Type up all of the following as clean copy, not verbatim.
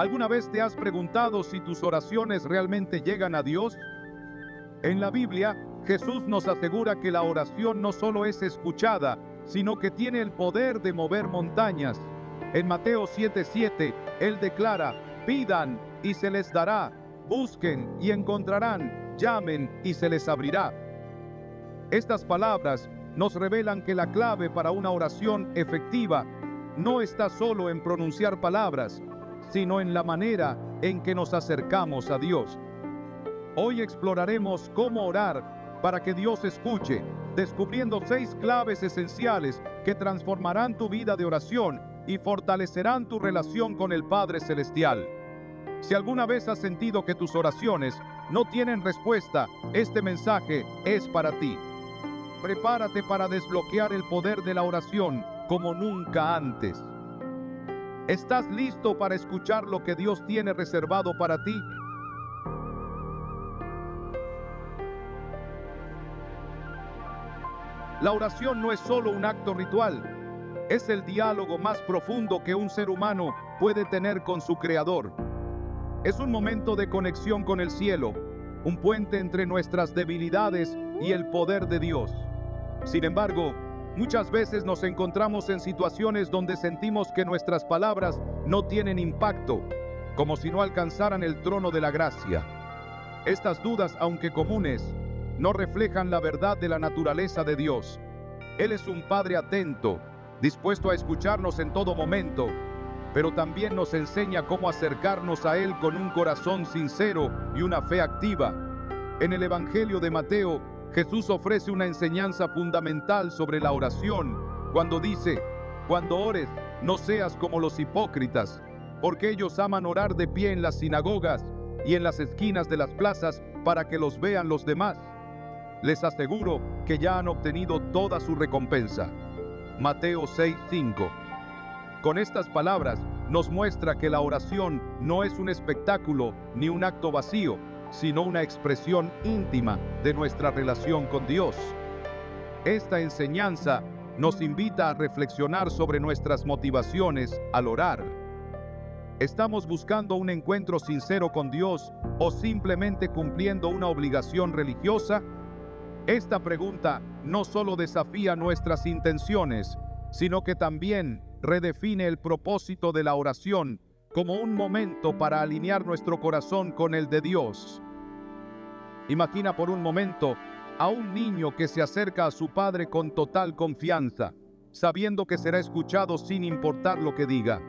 ¿Alguna vez te has preguntado si tus oraciones realmente llegan a Dios? En la Biblia, Jesús nos asegura que la oración no solo es escuchada, sino que tiene el poder de mover montañas. En Mateo 7:7, Él declara: pidan y se les dará, busquen y encontrarán, llamen y se les abrirá. Estas palabras nos revelan que la clave para una oración efectiva no está solo en pronunciar palabras, sino en la manera en que nos acercamos a Dios. Hoy exploraremos cómo orar para que Dios escuche, descubriendo 6 claves esenciales que transformarán tu vida de oración y fortalecerán tu relación con el Padre Celestial. Si alguna vez has sentido que tus oraciones no tienen respuesta, este mensaje es para ti. Prepárate para desbloquear el poder de la oración como nunca antes. ¿Estás listo para escuchar lo que Dios tiene reservado para ti? La oración no es solo un acto ritual, es el diálogo más profundo que un ser humano puede tener con su Creador. Es un momento de conexión con el cielo, un puente entre nuestras debilidades y el poder de Dios. Sin embargo, muchas veces nos encontramos en situaciones donde sentimos que nuestras palabras no tienen impacto, como si no alcanzaran el trono de la gracia. Estas dudas, aunque comunes, no reflejan la verdad de la naturaleza de Dios. Él es un Padre atento, dispuesto a escucharnos en todo momento, pero también nos enseña cómo acercarnos a Él con un corazón sincero y una fe activa. En el Evangelio de Mateo, Jesús ofrece una enseñanza fundamental sobre la oración cuando dice: cuando ores, no seas como los hipócritas, porque ellos aman orar de pie en las sinagogas y en las esquinas de las plazas para que los vean los demás. Les aseguro que ya han obtenido toda su recompensa. Mateo 6:5. Con estas palabras nos muestra que la oración no es un espectáculo ni un acto vacío, sino una expresión íntima de nuestra relación con Dios. Esta enseñanza nos invita a reflexionar sobre nuestras motivaciones al orar. ¿Estamos buscando un encuentro sincero con Dios o simplemente cumpliendo una obligación religiosa? Esta pregunta no solo desafía nuestras intenciones, sino que también redefine el propósito de la oración como un momento para alinear nuestro corazón con el de Dios. Imagina por un momento a un niño que se acerca a su padre con total confianza, sabiendo que será escuchado sin importar lo que diga.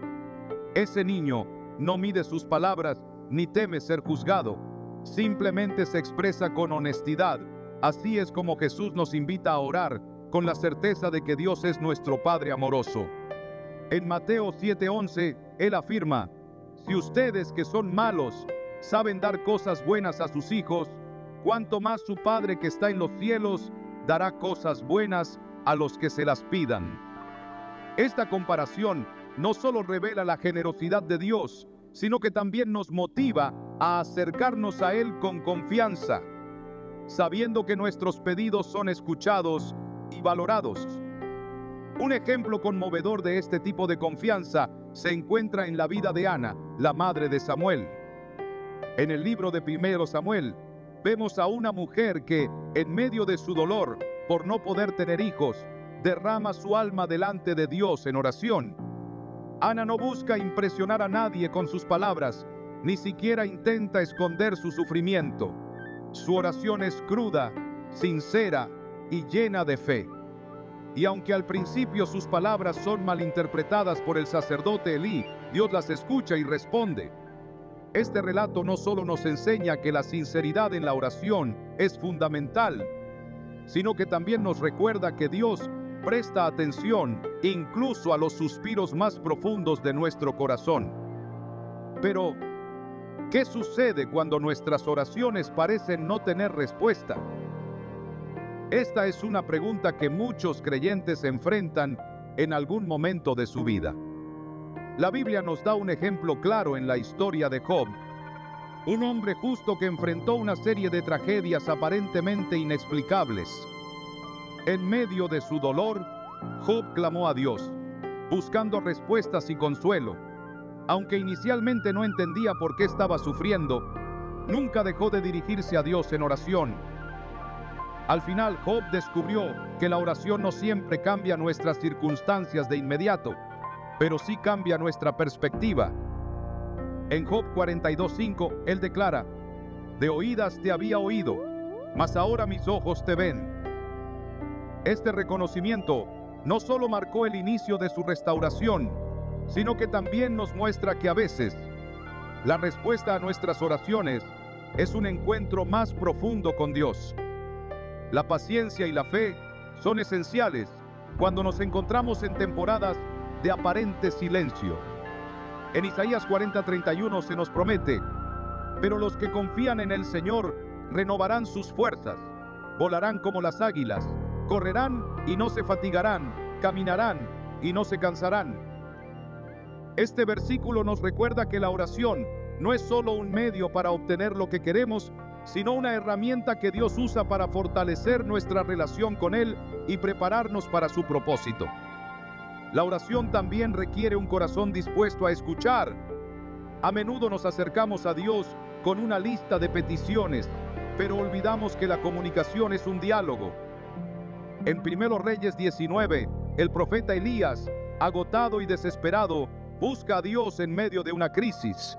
Ese niño no mide sus palabras ni teme ser juzgado, simplemente se expresa con honestidad. Así es como Jesús nos invita a orar, con la certeza de que Dios es nuestro Padre amoroso. En Mateo 7:11, Él afirma: si ustedes que son malos saben dar cosas buenas a sus hijos, cuánto más su Padre que está en los cielos dará cosas buenas a los que se las pidan. Esta comparación no solo revela la generosidad de Dios, sino que también nos motiva a acercarnos a Él con confianza, sabiendo que nuestros pedidos son escuchados y valorados. Un ejemplo conmovedor de este tipo de confianza se encuentra en la vida de Ana, la madre de Samuel. En el libro de 1 Samuel, vemos a una mujer que, en medio de su dolor por no poder tener hijos, derrama su alma delante de Dios en oración. Ana no busca impresionar a nadie con sus palabras, ni siquiera intenta esconder su sufrimiento. Su oración es cruda, sincera y llena de fe. Y aunque al principio sus palabras son malinterpretadas por el sacerdote Elí, Dios las escucha y responde. Este relato no solo nos enseña que la sinceridad en la oración es fundamental, sino que también nos recuerda que Dios presta atención incluso a los suspiros más profundos de nuestro corazón. Pero, ¿qué sucede cuando nuestras oraciones parecen no tener respuesta? Esta es una pregunta que muchos creyentes enfrentan en algún momento de su vida. La Biblia nos da un ejemplo claro en la historia de Job, un hombre justo que enfrentó una serie de tragedias aparentemente inexplicables. En medio de su dolor, Job clamó a Dios, buscando respuestas y consuelo. Aunque inicialmente no entendía por qué estaba sufriendo, nunca dejó de dirigirse a Dios en oración. Al final, Job descubrió que la oración no siempre cambia nuestras circunstancias de inmediato, pero sí cambia nuestra perspectiva. En Job 42:5, él declara: de oídas te había oído, mas ahora mis ojos te ven. Este reconocimiento no solo marcó el inicio de su restauración, sino que también nos muestra que a veces la respuesta a nuestras oraciones es un encuentro más profundo con Dios. La paciencia y la fe son esenciales cuando nos encontramos en temporadas de aparente silencio. En Isaías 40:31 se nos promete: pero los que confían en el Señor renovarán sus fuerzas, volarán como las águilas, correrán y no se fatigarán, caminarán y no se cansarán. Este versículo nos recuerda que la oración no es solo un medio para obtener lo que queremos, sino una herramienta que Dios usa para fortalecer nuestra relación con Él y prepararnos para su propósito. La oración también requiere un corazón dispuesto a escuchar. A menudo nos acercamos a Dios con una lista de peticiones, pero olvidamos que la comunicación es un diálogo. En 1 Reyes 19, el profeta Elías, agotado y desesperado, busca a Dios en medio de una crisis.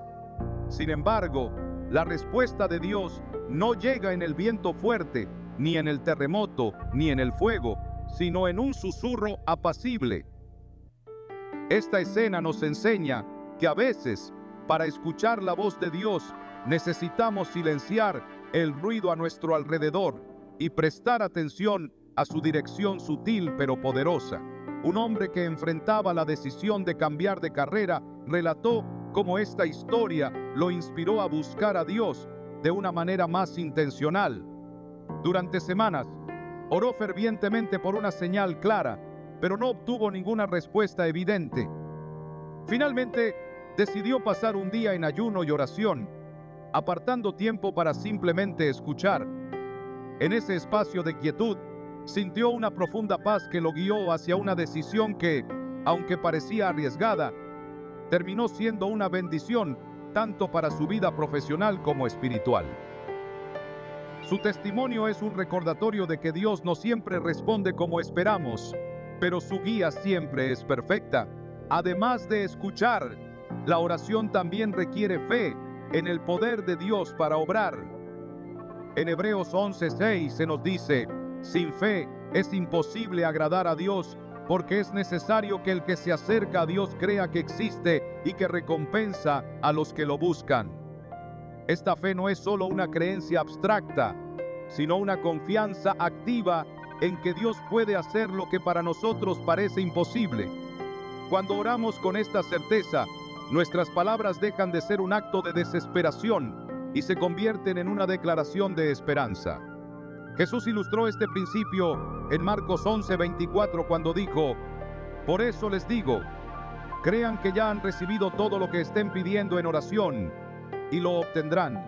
Sin embargo, la respuesta de Dios no llega en el viento fuerte, ni en el terremoto, ni en el fuego, sino en un susurro apacible. Esta escena nos enseña que a veces, para escuchar la voz de Dios, necesitamos silenciar el ruido a nuestro alrededor y prestar atención a su dirección sutil pero poderosa. Un hombre que enfrentaba la decisión de cambiar de carrera relató cómo esta historia lo inspiró a buscar a Dios de una manera más intencional. Durante semanas, oró fervientemente por una señal clara, pero no obtuvo ninguna respuesta evidente. Finalmente, decidió pasar un día en ayuno y oración, apartando tiempo para simplemente escuchar. En ese espacio de quietud, sintió una profunda paz que lo guió hacia una decisión que, aunque parecía arriesgada, terminó siendo una bendición tanto para su vida profesional como espiritual. Su testimonio es un recordatorio de que Dios no siempre responde como esperamos, pero su guía siempre es perfecta. Además de escuchar, la oración también requiere fe en el poder de Dios para obrar. En Hebreos 11:6 se nos dice: sin fe es imposible agradar a Dios, porque es necesario que el que se acerca a Dios crea que existe y que recompensa a los que lo buscan. Esta fe no es solo una creencia abstracta, sino una confianza activa en que Dios puede hacer lo que para nosotros parece imposible. Cuando oramos con esta certeza, nuestras palabras dejan de ser un acto de desesperación y se convierten en una declaración de esperanza. Jesús ilustró este principio en Marcos 11:24 cuando dijo: por eso les digo, crean que ya han recibido todo lo que estén pidiendo en oración y lo obtendrán.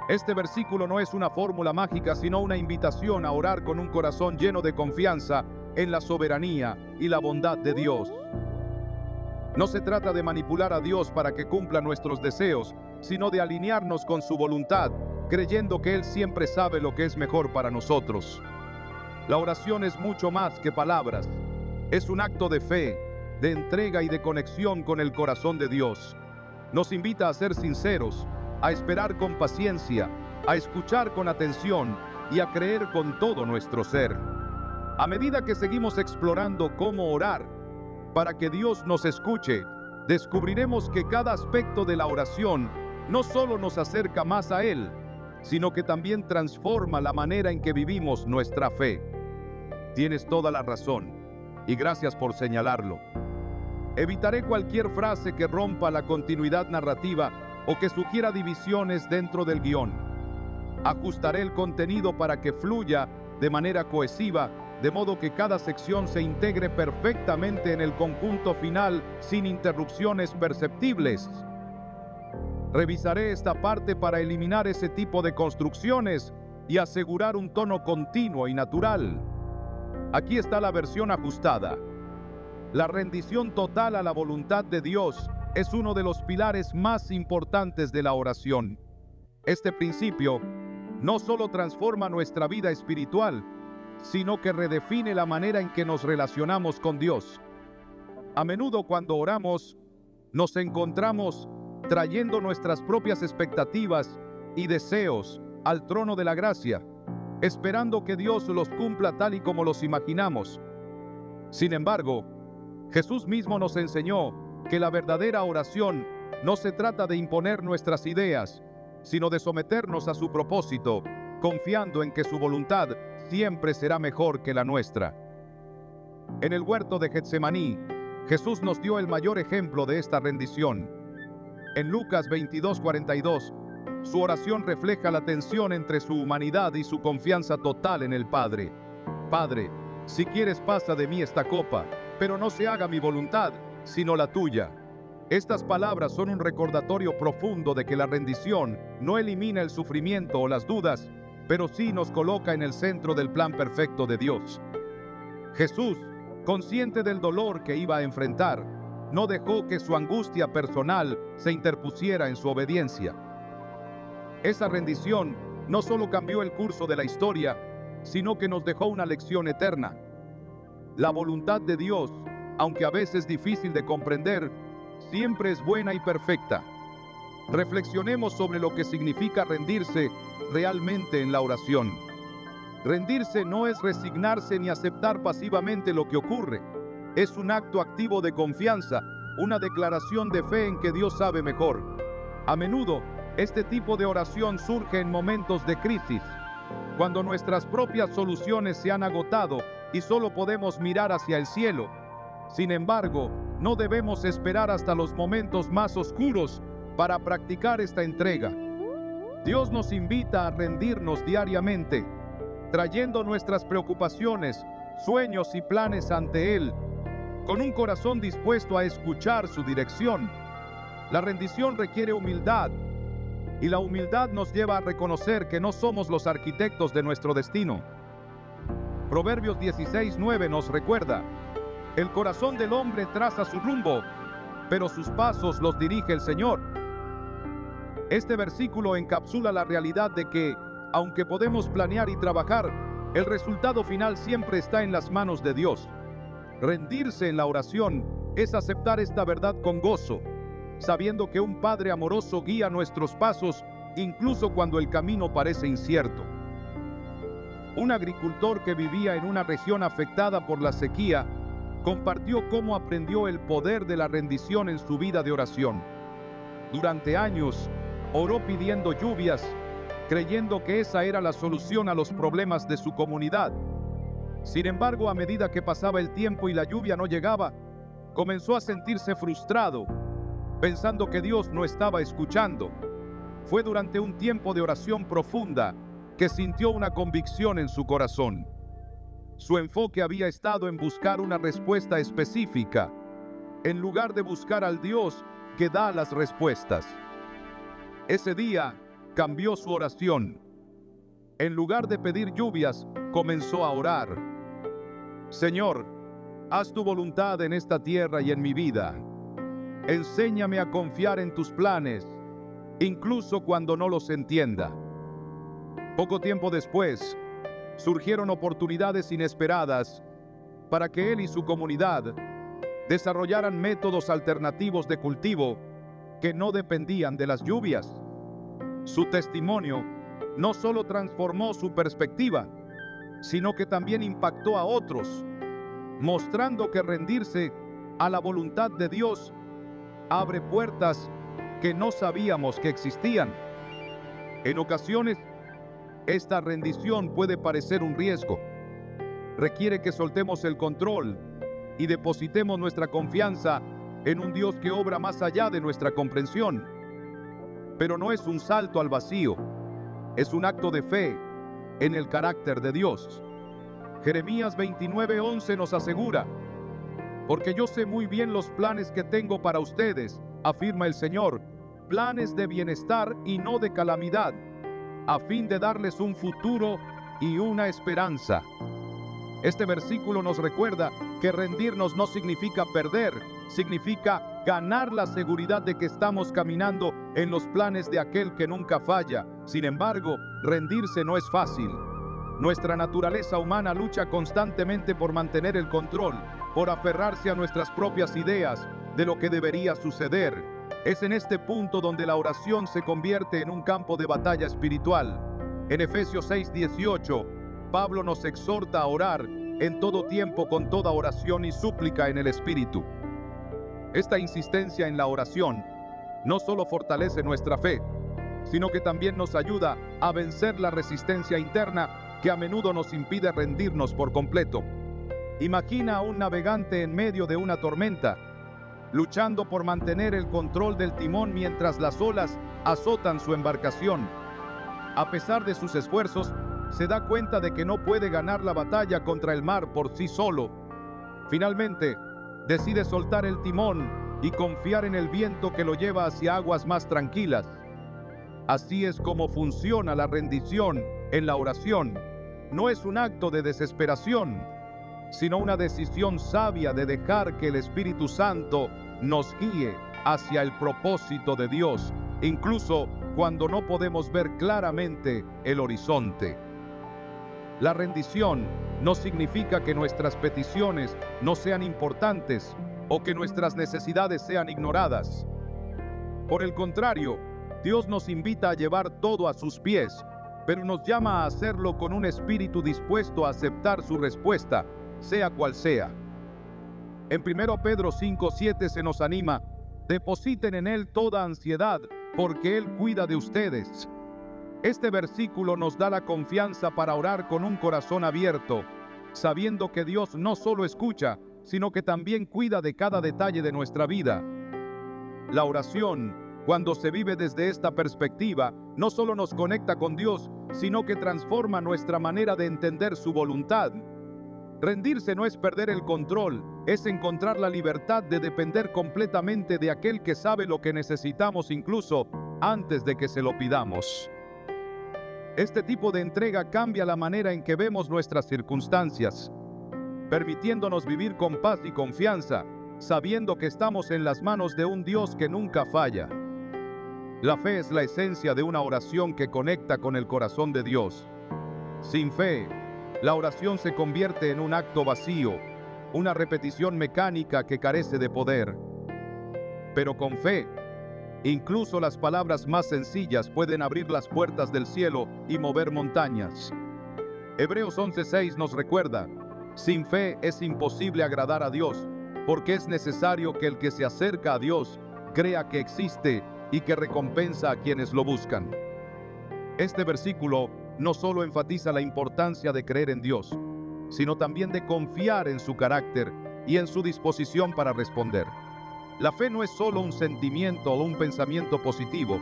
Este versículo no es una fórmula mágica, sino una invitación a orar con un corazón lleno de confianza en la soberanía y la bondad de Dios. No se trata de manipular a Dios para que cumpla nuestros deseos, sino de alinearnos con su voluntad, creyendo que Él siempre sabe lo que es mejor para nosotros. La oración es mucho más que palabras. Es un acto de fe, de entrega y de conexión con el corazón de Dios. Nos invita a ser sinceros, a esperar con paciencia, a escuchar con atención y a creer con todo nuestro ser. A medida que seguimos explorando cómo orar para que Dios nos escuche, descubriremos que cada aspecto de la oración no solo nos acerca más a Él, sino que también transforma la manera en que vivimos nuestra fe. Tienes toda la razón, y gracias por señalarlo. Evitaré cualquier frase que rompa la continuidad narrativa o que sugiera divisiones dentro del guión. Ajustaré el contenido para que fluya de manera cohesiva, de modo que cada sección se integre perfectamente en el conjunto final sin interrupciones perceptibles. Revisaré esta parte para eliminar ese tipo de construcciones y asegurar un tono continuo y natural. Aquí está la versión ajustada. La rendición total a la voluntad de Dios es uno de los pilares más importantes de la oración. Este principio no solo transforma nuestra vida espiritual, sino que redefine la manera en que nos relacionamos con Dios. A menudo cuando oramos, nos encontramos trayendo nuestras propias expectativas y deseos al trono de la gracia, esperando que Dios los cumpla tal y como los imaginamos. Sin embargo, Jesús mismo nos enseñó que la verdadera oración no se trata de imponer nuestras ideas, sino de someternos a su propósito, confiando en que su voluntad siempre será mejor que la nuestra. En el huerto de Getsemaní, Jesús nos dio el mayor ejemplo de esta rendición. En Lucas 22:42, su oración refleja la tensión entre su humanidad y su confianza total en el Padre. Padre, si quieres pasa de mí esta copa, pero no se haga mi voluntad, sino la tuya. Estas palabras son un recordatorio profundo de que la rendición no elimina el sufrimiento o las dudas, pero sí nos coloca en el centro del plan perfecto de Dios. Jesús, consciente del dolor que iba a enfrentar, no dejó que su angustia personal se interpusiera en su obediencia. Esa rendición no solo cambió el curso de la historia, sino que nos dejó una lección eterna. La voluntad de Dios, aunque a veces difícil de comprender, siempre es buena y perfecta. Reflexionemos sobre lo que significa rendirse realmente en la oración. Rendirse no es resignarse ni aceptar pasivamente lo que ocurre. Es un acto activo de confianza, una declaración de fe en que Dios sabe mejor. A menudo, este tipo de oración surge en momentos de crisis, cuando nuestras propias soluciones se han agotado y solo podemos mirar hacia el cielo. Sin embargo, no debemos esperar hasta los momentos más oscuros para practicar esta entrega. Dios nos invita a rendirnos diariamente, trayendo nuestras preocupaciones, sueños y planes ante Él, con un corazón dispuesto a escuchar su dirección. La rendición requiere humildad, y la humildad nos lleva a reconocer que no somos los arquitectos de nuestro destino. Proverbios 16:9 nos recuerda: el corazón del hombre traza su rumbo, pero sus pasos los dirige el Señor. Este versículo encapsula la realidad de que, aunque podemos planear y trabajar, el resultado final siempre está en las manos de Dios. Rendirse en la oración es aceptar esta verdad con gozo, sabiendo que un Padre amoroso guía nuestros pasos, incluso cuando el camino parece incierto. Un agricultor que vivía en una región afectada por la sequía compartió cómo aprendió el poder de la rendición en su vida de oración. Durante años, oró pidiendo lluvias, creyendo que esa era la solución a los problemas de su comunidad. Sin embargo, a medida que pasaba el tiempo y la lluvia no llegaba, comenzó a sentirse frustrado, pensando que Dios no estaba escuchando. Fue durante un tiempo de oración profunda que sintió una convicción en su corazón. Su enfoque había estado en buscar una respuesta específica, en lugar de buscar al Dios que da las respuestas. Ese día cambió su oración. En lugar de pedir lluvias, comenzó a orar: Señor, haz tu voluntad en esta tierra y en mi vida. Enséñame a confiar en tus planes, incluso cuando no los entienda. Poco tiempo después, surgieron oportunidades inesperadas para que él y su comunidad desarrollaran métodos alternativos de cultivo que no dependían de las lluvias. Su testimonio no solo transformó su perspectiva, sino que también impactó a otros, mostrando que rendirse a la voluntad de Dios abre puertas que no sabíamos que existían. En ocasiones, esta rendición puede parecer un riesgo. Requiere que soltemos el control y depositemos nuestra confianza en un Dios que obra más allá de nuestra comprensión. Pero no es un salto al vacío, es un acto de fe en el carácter de Dios. Jeremías 29:11 nos asegura: porque yo sé muy bien los planes que tengo para ustedes, afirma el Señor, planes de bienestar y no de calamidad, a fin de darles un futuro y una esperanza. Este versículo nos recuerda que rendirnos no significa perder, significa ganar la seguridad de que estamos caminando en los planes de aquel que nunca falla. Sin embargo, rendirse no es fácil. Nuestra naturaleza humana lucha constantemente por mantener el control, por aferrarse a nuestras propias ideas de lo que debería suceder. Es en este punto donde la oración se convierte en un campo de batalla espiritual. En Efesios 6:18, Pablo nos exhorta a orar en todo tiempo con toda oración y súplica en el Espíritu. Esta insistencia en la oración no solo fortalece nuestra fe, sino que también nos ayuda a vencer la resistencia interna que a menudo nos impide rendirnos por completo. Imagina a un navegante en medio de una tormenta, luchando por mantener el control del timón mientras las olas azotan su embarcación. A pesar de sus esfuerzos, se da cuenta de que no puede ganar la batalla contra el mar por sí solo. Finalmente, decide soltar el timón y confiar en el viento que lo lleva hacia aguas más tranquilas. Así es como funciona la rendición en la oración. No es un acto de desesperación, sino una decisión sabia de dejar que el Espíritu Santo nos guíe hacia el propósito de Dios, incluso cuando no podemos ver claramente el horizonte. La rendición no significa que nuestras peticiones no sean importantes o que nuestras necesidades sean ignoradas. Por el contrario, Dios nos invita a llevar todo a sus pies, pero nos llama a hacerlo con un espíritu dispuesto a aceptar su respuesta, sea cual sea. En 1 Pedro 5:7 se nos anima: depositen en Él toda ansiedad, porque Él cuida de ustedes. Este versículo nos da la confianza para orar con un corazón abierto, sabiendo que Dios no solo escucha, sino que también cuida de cada detalle de nuestra vida. La oración, cuando se vive desde esta perspectiva, no solo nos conecta con Dios, sino que transforma nuestra manera de entender su voluntad. Rendirse no es perder el control, es encontrar la libertad de depender completamente de aquel que sabe lo que necesitamos incluso antes de que se lo pidamos. Este tipo de entrega cambia la manera en que vemos nuestras circunstancias, permitiéndonos vivir con paz y confianza, sabiendo que estamos en las manos de un Dios que nunca falla. La fe es la esencia de una oración que conecta con el corazón de Dios. Sin fe, la oración se convierte en un acto vacío, una repetición mecánica que carece de poder. Pero con fe, incluso las palabras más sencillas pueden abrir las puertas del cielo y mover montañas. Hebreos 11:6 nos recuerda: sin fe es imposible agradar a Dios, porque es necesario que el que se acerca a Dios crea que existe y que recompensa a quienes lo buscan. Este versículo no solo enfatiza la importancia de creer en Dios, sino también de confiar en su carácter y en su disposición para responder. La fe no es solo un sentimiento o un pensamiento positivo,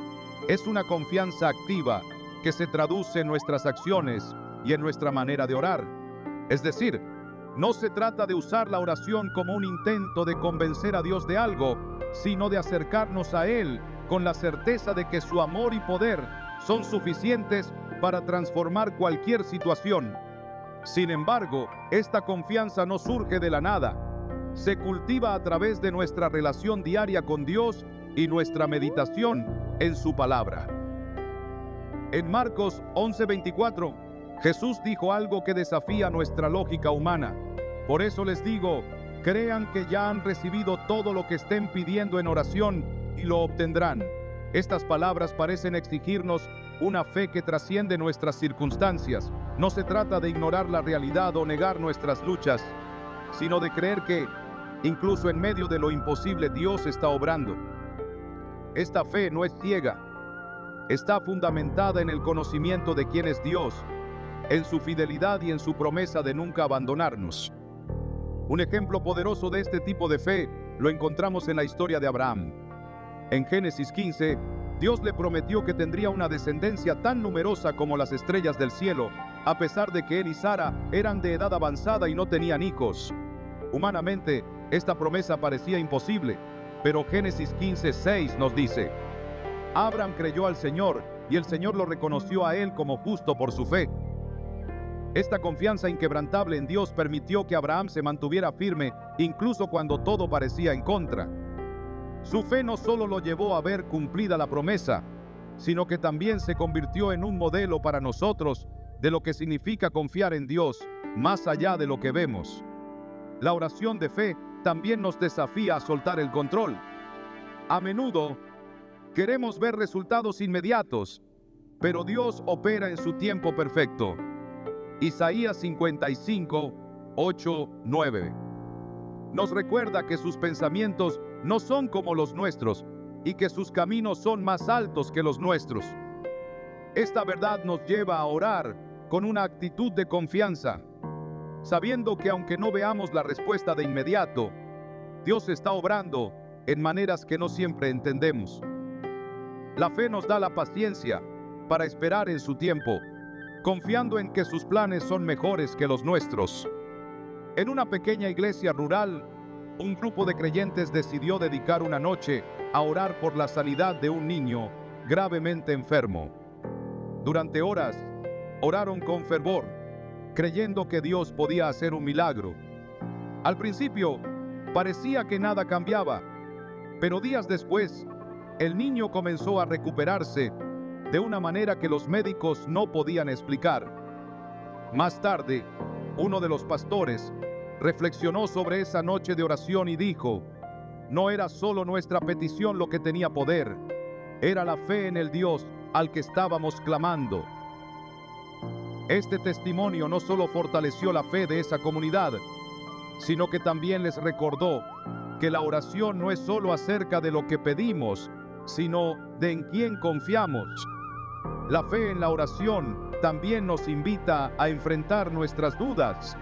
es una confianza activa que se traduce en nuestras acciones y en nuestra manera de orar. Es decir, no se trata de usar la oración como un intento de convencer a Dios de algo, sino de acercarnos a Él con la certeza de que su amor y poder son suficientes para transformar cualquier situación. Sin embargo, esta confianza no surge de la nada. Se cultiva a través de nuestra relación diaria con Dios y nuestra meditación en su palabra. En Marcos 11:24, Jesús dijo algo que desafía nuestra lógica humana. Por eso les digo, crean que ya han recibido todo lo que estén pidiendo en oración y lo obtendrán. Estas palabras parecen exigirnos una fe que trasciende nuestras circunstancias. No se trata de ignorar la realidad o negar nuestras luchas, sino de creer que, incluso en medio de lo imposible, Dios está obrando. Esta fe no es ciega, está fundamentada en el conocimiento de quién es Dios, en su fidelidad y en su promesa de nunca abandonarnos. Un ejemplo poderoso de este tipo de fe lo encontramos en la historia de Abraham. En Génesis 15, Dios le prometió que tendría una descendencia tan numerosa como las estrellas del cielo, a pesar de que él y Sara eran de edad avanzada y no tenían hijos. Humanamente, esta promesa parecía imposible, pero Génesis 15:6 nos dice: Abraham creyó al Señor y el Señor lo reconoció a él como justo por su fe. Esta confianza inquebrantable en Dios permitió que Abraham se mantuviera firme incluso cuando todo parecía en contra. Su fe no solo lo llevó a ver cumplida la promesa, sino que también se convirtió en un modelo para nosotros de lo que significa confiar en Dios más allá de lo que vemos. La oración de fe también nos desafía a soltar el control. A menudo queremos ver resultados inmediatos, pero Dios opera en su tiempo perfecto. Isaías 55, 8, 9. Nos recuerda que sus pensamientos no son como los nuestros y que sus caminos son más altos que los nuestros. Esta verdad nos lleva a orar con una actitud de confianza, sabiendo que aunque no veamos la respuesta de inmediato, Dios está obrando en maneras que no siempre entendemos. La fe nos da la paciencia para esperar en su tiempo, confiando en que sus planes son mejores que los nuestros. En una pequeña iglesia rural, un grupo de creyentes decidió dedicar una noche a orar por la sanidad de un niño gravemente enfermo. Durante horas, oraron con fervor, creyendo que Dios podía hacer un milagro. Al principio, parecía que nada cambiaba, pero días después, el niño comenzó a recuperarse de una manera que los médicos no podían explicar. Más tarde, uno de los pastores reflexionó sobre esa noche de oración y dijo: no era solo nuestra petición lo que tenía poder, era la fe en el Dios al que estábamos clamando. Este testimonio no solo fortaleció la fe de esa comunidad, sino que también les recordó que la oración no es solo acerca de lo que pedimos, sino de en quién confiamos. La fe en la oración también nos invita a enfrentar nuestras dudas.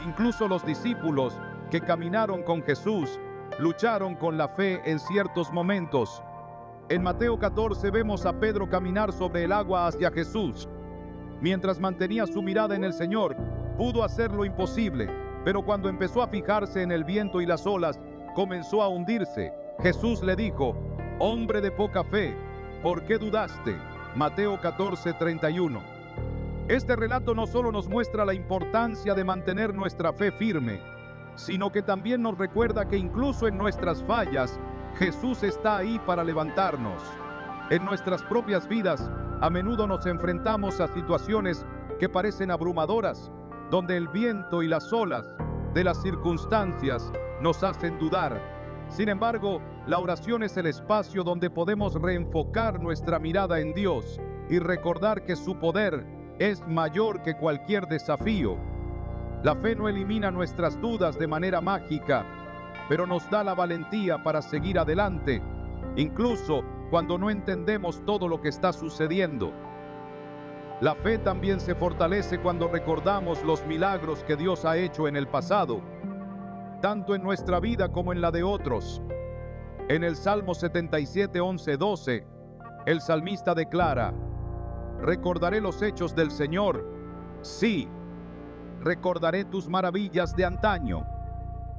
Incluso los discípulos que caminaron con Jesús lucharon con la fe en ciertos momentos. En Mateo 14 vemos a Pedro caminar sobre el agua hacia Jesús. Mientras mantenía su mirada en el Señor, pudo hacer lo imposible, pero cuando empezó a fijarse en el viento y las olas, comenzó a hundirse. Jesús le dijo: hombre de poca fe, ¿por qué dudaste? Mateo 14:31. Este relato no solo nos muestra la importancia de mantener nuestra fe firme, sino que también nos recuerda que incluso en nuestras fallas, Jesús está ahí para levantarnos. En nuestras propias vidas, a menudo nos enfrentamos a situaciones que parecen abrumadoras, donde el viento y las olas de las circunstancias nos hacen dudar. Sin embargo, la oración es el espacio donde podemos reenfocar nuestra mirada en Dios y recordar que su poder es mayor que cualquier desafío. La fe no elimina nuestras dudas de manera mágica, pero nos da la valentía para seguir adelante, incluso cuando no entendemos todo lo que está sucediendo. La fe también se fortalece cuando recordamos los milagros que Dios ha hecho en el pasado, tanto en nuestra vida como en la de otros. En el Salmo 77, 11, 12, el salmista declara: recordaré los hechos del Señor, sí, recordaré tus maravillas de antaño,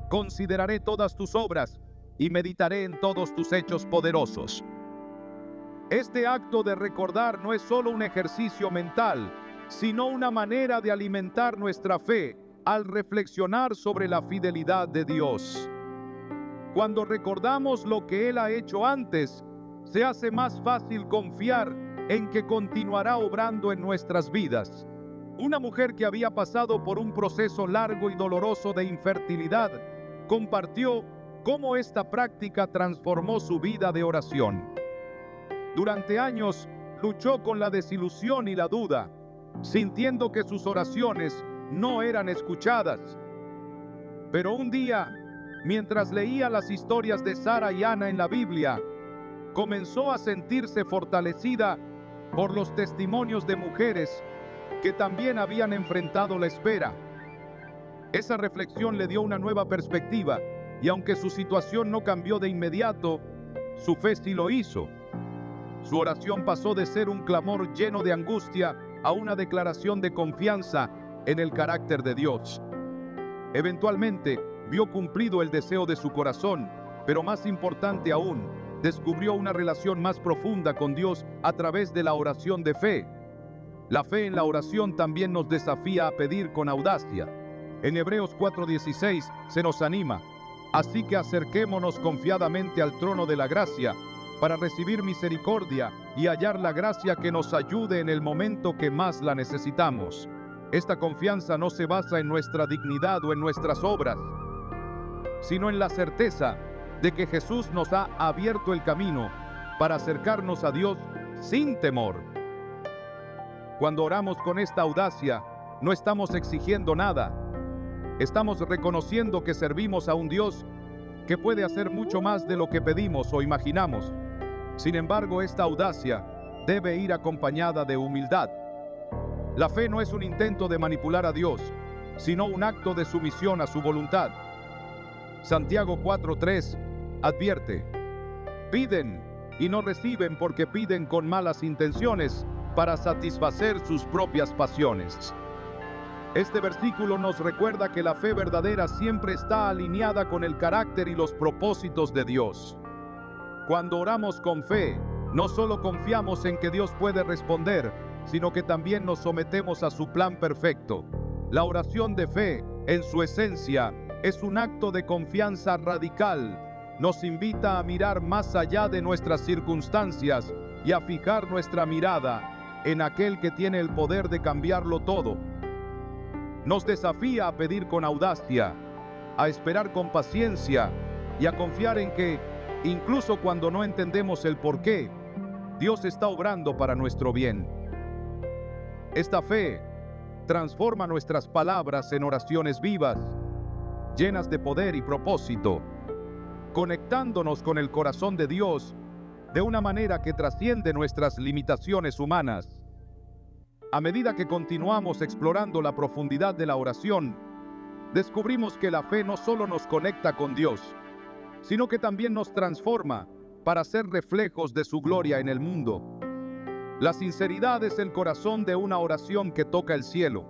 consideraré todas tus obras y meditaré en todos tus hechos poderosos. Este acto de recordar no es solo un ejercicio mental, sino una manera de alimentar nuestra fe al reflexionar sobre la fidelidad de Dios. Cuando recordamos lo que Él ha hecho antes, se hace más fácil confiar en que continuará obrando en nuestras vidas. Una mujer que había pasado por un proceso largo y doloroso de infertilidad compartió cómo esta práctica transformó su vida de oración. Durante años luchó con la desilusión y la duda, sintiendo que sus oraciones no eran escuchadas. Pero un día, mientras leía las historias de Sara y Ana en la Biblia, comenzó a sentirse fortalecida por los testimonios de mujeres que también habían enfrentado la espera. Esa reflexión le dio una nueva perspectiva, y aunque su situación no cambió de inmediato, su fe sí lo hizo. Su oración pasó de ser un clamor lleno de angustia a una declaración de confianza en el carácter de Dios. Eventualmente, vio cumplido el deseo de su corazón, pero más importante aún, descubrió una relación más profunda con Dios a través de la oración de fe. La fe en la oración también nos desafía a pedir con audacia. En Hebreos 4:16 se nos anima: Así que acerquémonos confiadamente al trono de la gracia para recibir misericordia y hallar la gracia que nos ayude en el momento que más la necesitamos. Esta confianza no se basa en nuestra dignidad o en nuestras obras, sino en la certeza de que Jesús nos ha abierto el camino para acercarnos a Dios sin temor. Cuando oramos con esta audacia, no estamos exigiendo nada. Estamos reconociendo que servimos a un Dios que puede hacer mucho más de lo que pedimos o imaginamos. Sin embargo, esta audacia debe ir acompañada de humildad. La fe no es un intento de manipular a Dios, sino un acto de sumisión a su voluntad. Santiago 4:3 advierte: piden y no reciben porque piden con malas intenciones para satisfacer sus propias pasiones. Este versículo nos recuerda que la fe verdadera siempre está alineada con el carácter y los propósitos de Dios. Cuando oramos con fe, no solo confiamos en que Dios puede responder, sino que también nos sometemos a su plan perfecto. La oración de fe, en su esencia, es un acto de confianza radical. Nos invita a mirar más allá de nuestras circunstancias y a fijar nuestra mirada en aquel que tiene el poder de cambiarlo todo. Nos desafía a pedir con audacia, a esperar con paciencia y a confiar en que, incluso cuando no entendemos el porqué, Dios está obrando para nuestro bien. Esta fe transforma nuestras palabras en oraciones vivas, llenas de poder y propósito, conectándonos con el corazón de Dios de una manera que trasciende nuestras limitaciones humanas. A medida que continuamos explorando la profundidad de la oración, descubrimos que la fe no solo nos conecta con Dios, sino que también nos transforma para ser reflejos de su gloria en el mundo. La sinceridad es el corazón de una oración que toca el cielo.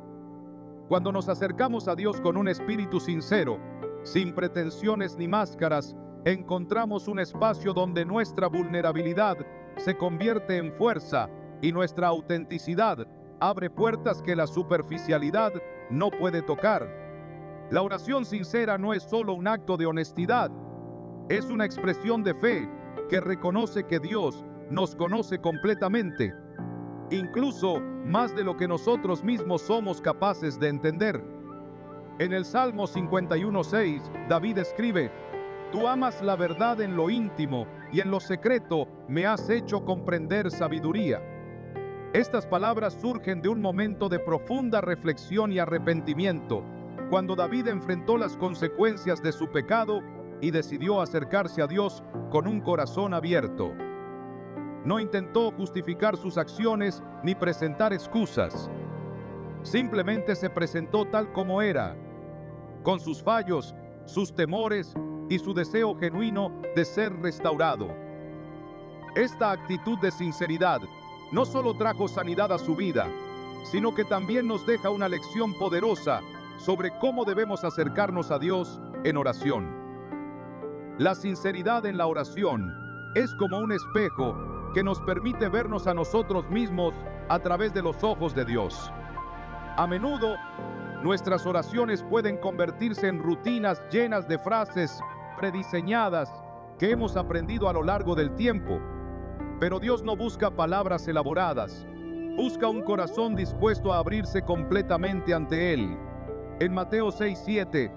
Cuando nos acercamos a Dios con un espíritu sincero, sin pretensiones ni máscaras, encontramos un espacio donde nuestra vulnerabilidad se convierte en fuerza y nuestra autenticidad abre puertas que la superficialidad no puede tocar. La oración sincera no es solo un acto de honestidad, es una expresión de fe que reconoce que Dios nos conoce completamente, incluso más de lo que nosotros mismos somos capaces de entender. En el Salmo 51:6, David escribe: Tú amas la verdad en lo íntimo y en lo secreto me has hecho comprender sabiduría. Estas palabras surgen de un momento de profunda reflexión y arrepentimiento, cuando David enfrentó las consecuencias de su pecado y decidió acercarse a Dios con un corazón abierto. No intentó justificar sus acciones ni presentar excusas. Simplemente se presentó tal como era, con sus fallos, sus temores y su deseo genuino de ser restaurado. Esta actitud de sinceridad no solo trajo sanidad a su vida, sino que también nos deja una lección poderosa sobre cómo debemos acercarnos a Dios en oración. La sinceridad en la oración es como un espejo que nos permite vernos a nosotros mismos a través de los ojos de Dios. A menudo, nuestras oraciones pueden convertirse en rutinas llenas de frases prediseñadas que hemos aprendido a lo largo del tiempo. Pero Dios no busca palabras elaboradas, busca un corazón dispuesto a abrirse completamente ante Él. En Mateo 6:7,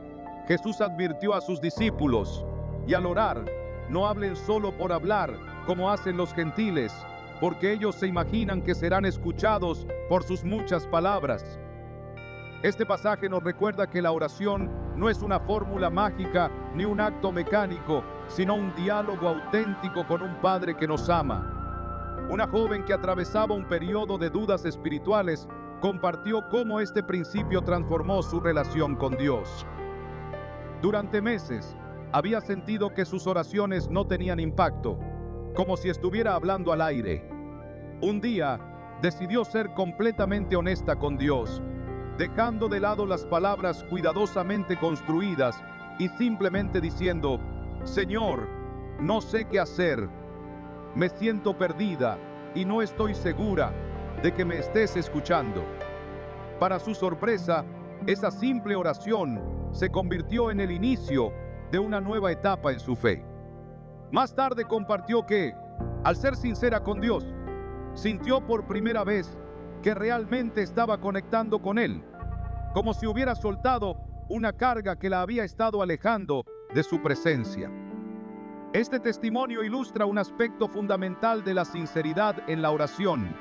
Jesús advirtió a sus discípulos: y al orar, no hablen solo por hablar, como hacen los gentiles, porque ellos se imaginan que serán escuchados por sus muchas palabras. Este pasaje nos recuerda que la oración no es una fórmula mágica ni un acto mecánico, sino un diálogo auténtico con un Padre que nos ama. Una joven que atravesaba un periodo de dudas espirituales compartió cómo este principio transformó su relación con Dios. Durante meses, había sentido que sus oraciones no tenían impacto, como si estuviera hablando al aire. Un día, decidió ser completamente honesta con Dios, dejando de lado las palabras cuidadosamente construidas y simplemente diciendo: Señor, no sé qué hacer, me siento perdida y no estoy segura de que me estés escuchando. Para su sorpresa, esa simple oración se convirtió en el inicio de una nueva etapa en su fe. Más tarde compartió que, al ser sincera con Dios, sintió por primera vez que realmente estaba conectando con Él, como si hubiera soltado una carga que la había estado alejando de su presencia. Este testimonio ilustra un aspecto fundamental de la sinceridad en la oración.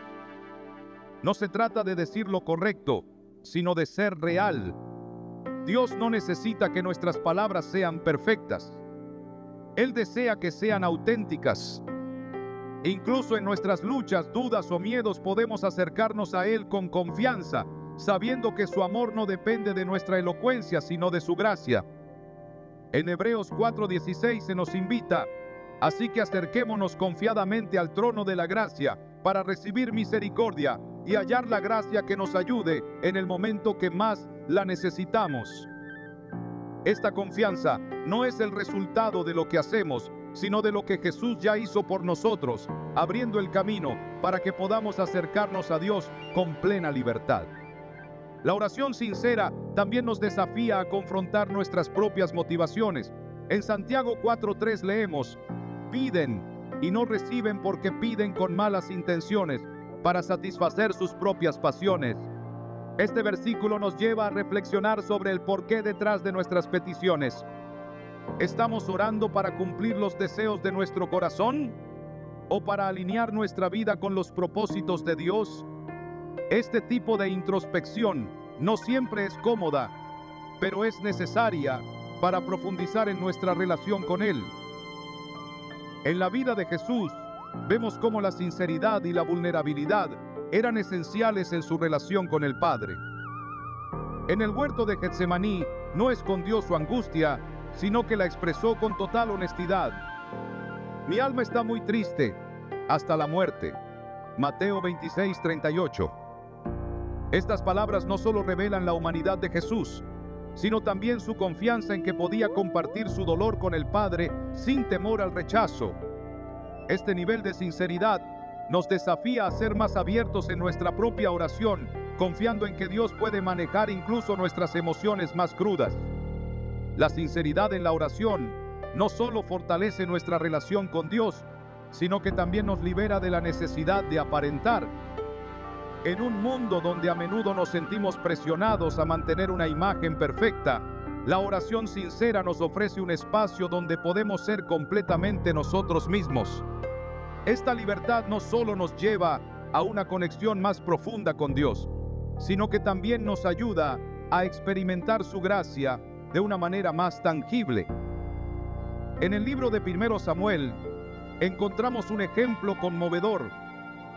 No se trata de decir lo correcto, sino de ser real. Dios no necesita que nuestras palabras sean perfectas. Él desea que sean auténticas. Incluso en nuestras luchas, dudas o miedos podemos acercarnos a Él con confianza, sabiendo que su amor no depende de nuestra elocuencia, sino de su gracia. En Hebreos 4:16 se nos invita: así que acerquémonos confiadamente al trono de la gracia para recibir misericordia y hallar la gracia que nos ayude en el momento que más la necesitamos. Esta confianza no es el resultado de lo que hacemos, sino de lo que Jesús ya hizo por nosotros, abriendo el camino para que podamos acercarnos a Dios con plena libertad. La oración sincera también nos desafía a confrontar nuestras propias motivaciones. En Santiago 4:3 leemos: piden y no reciben porque piden con malas intenciones, para satisfacer sus propias pasiones. Este versículo nos lleva a reflexionar sobre el porqué detrás de nuestras peticiones. ¿Estamos orando para cumplir los deseos de nuestro corazón o para alinear nuestra vida con los propósitos de Dios? Este tipo de introspección no siempre es cómoda, pero es necesaria para profundizar en nuestra relación con Él. En la vida de Jesús, vemos cómo la sinceridad y la vulnerabilidad eran esenciales en su relación con el Padre. En el huerto de Getsemaní no escondió su angustia, sino que la expresó con total honestidad. Mi alma está muy triste, hasta la muerte. Mateo 26:38. Estas palabras no solo revelan la humanidad de Jesús, sino también su confianza en que podía compartir su dolor con el Padre sin temor al rechazo. Este nivel de sinceridad nos desafía a ser más abiertos en nuestra propia oración, confiando en que Dios puede manejar incluso nuestras emociones más crudas. La sinceridad en la oración no solo fortalece nuestra relación con Dios, sino que también nos libera de la necesidad de aparentar. En un mundo donde a menudo nos sentimos presionados a mantener una imagen perfecta, la oración sincera nos ofrece un espacio donde podemos ser completamente nosotros mismos. Esta libertad no solo nos lleva a una conexión más profunda con Dios, sino que también nos ayuda a experimentar su gracia de una manera más tangible. En el libro de 1 Samuel encontramos un ejemplo conmovedor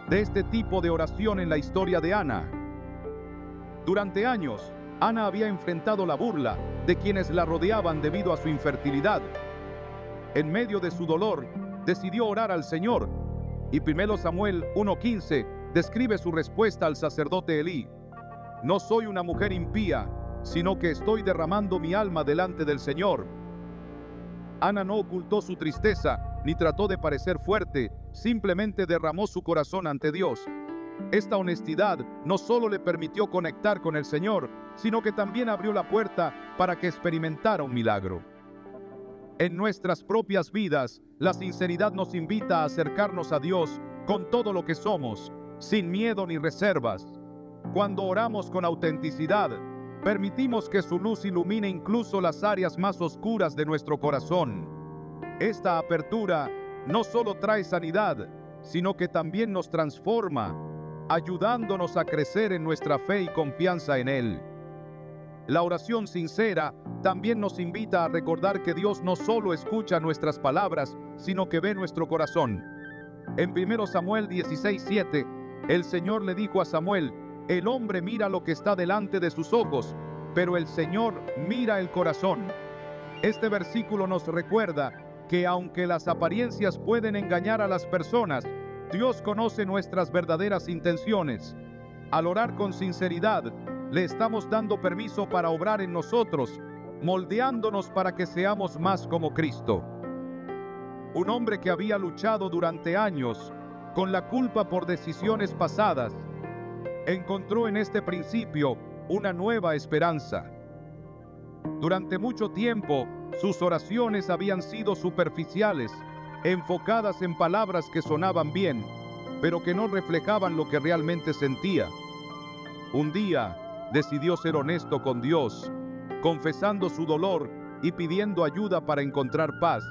de este tipo de oración en la historia de Ana. Durante años, Ana había enfrentado la burla de quienes la rodeaban debido a su infertilidad. En medio de su dolor, decidió orar al Señor, y 1 Samuel 1:15 describe su respuesta al sacerdote Elí: no soy una mujer impía, sino que estoy derramando mi alma delante del Señor. Ana no ocultó su tristeza, ni trató de parecer fuerte, simplemente derramó su corazón ante Dios. Esta honestidad no solo le permitió conectar con el Señor, sino que también abrió la puerta para que experimentara un milagro. En nuestras propias vidas, la sinceridad nos invita a acercarnos a Dios con todo lo que somos, sin miedo ni reservas. Cuando oramos con autenticidad, permitimos que su luz ilumine incluso las áreas más oscuras de nuestro corazón. Esta apertura no solo trae sanidad, sino que también nos transforma, ayudándonos a crecer en nuestra fe y confianza en Él. La oración sincera también nos invita a recordar que Dios no solo escucha nuestras palabras, sino que ve nuestro corazón. En 1 Samuel 16:7, el Señor le dijo a Samuel: el hombre mira lo que está delante de sus ojos, pero el Señor mira el corazón. Este versículo nos recuerda que aunque las apariencias pueden engañar a las personas, Dios conoce nuestras verdaderas intenciones. Al orar con sinceridad, le estamos dando permiso para obrar en nosotros, moldeándonos para que seamos más como Cristo. Un hombre que había luchado durante años con la culpa por decisiones pasadas, encontró en este principio una nueva esperanza. Durante mucho tiempo, Sus oraciones habían sido superficiales, enfocadas en palabras que sonaban bien, pero que no reflejaban lo que realmente sentía. Un día decidió ser honesto con Dios, confesando su dolor y pidiendo ayuda para encontrar paz.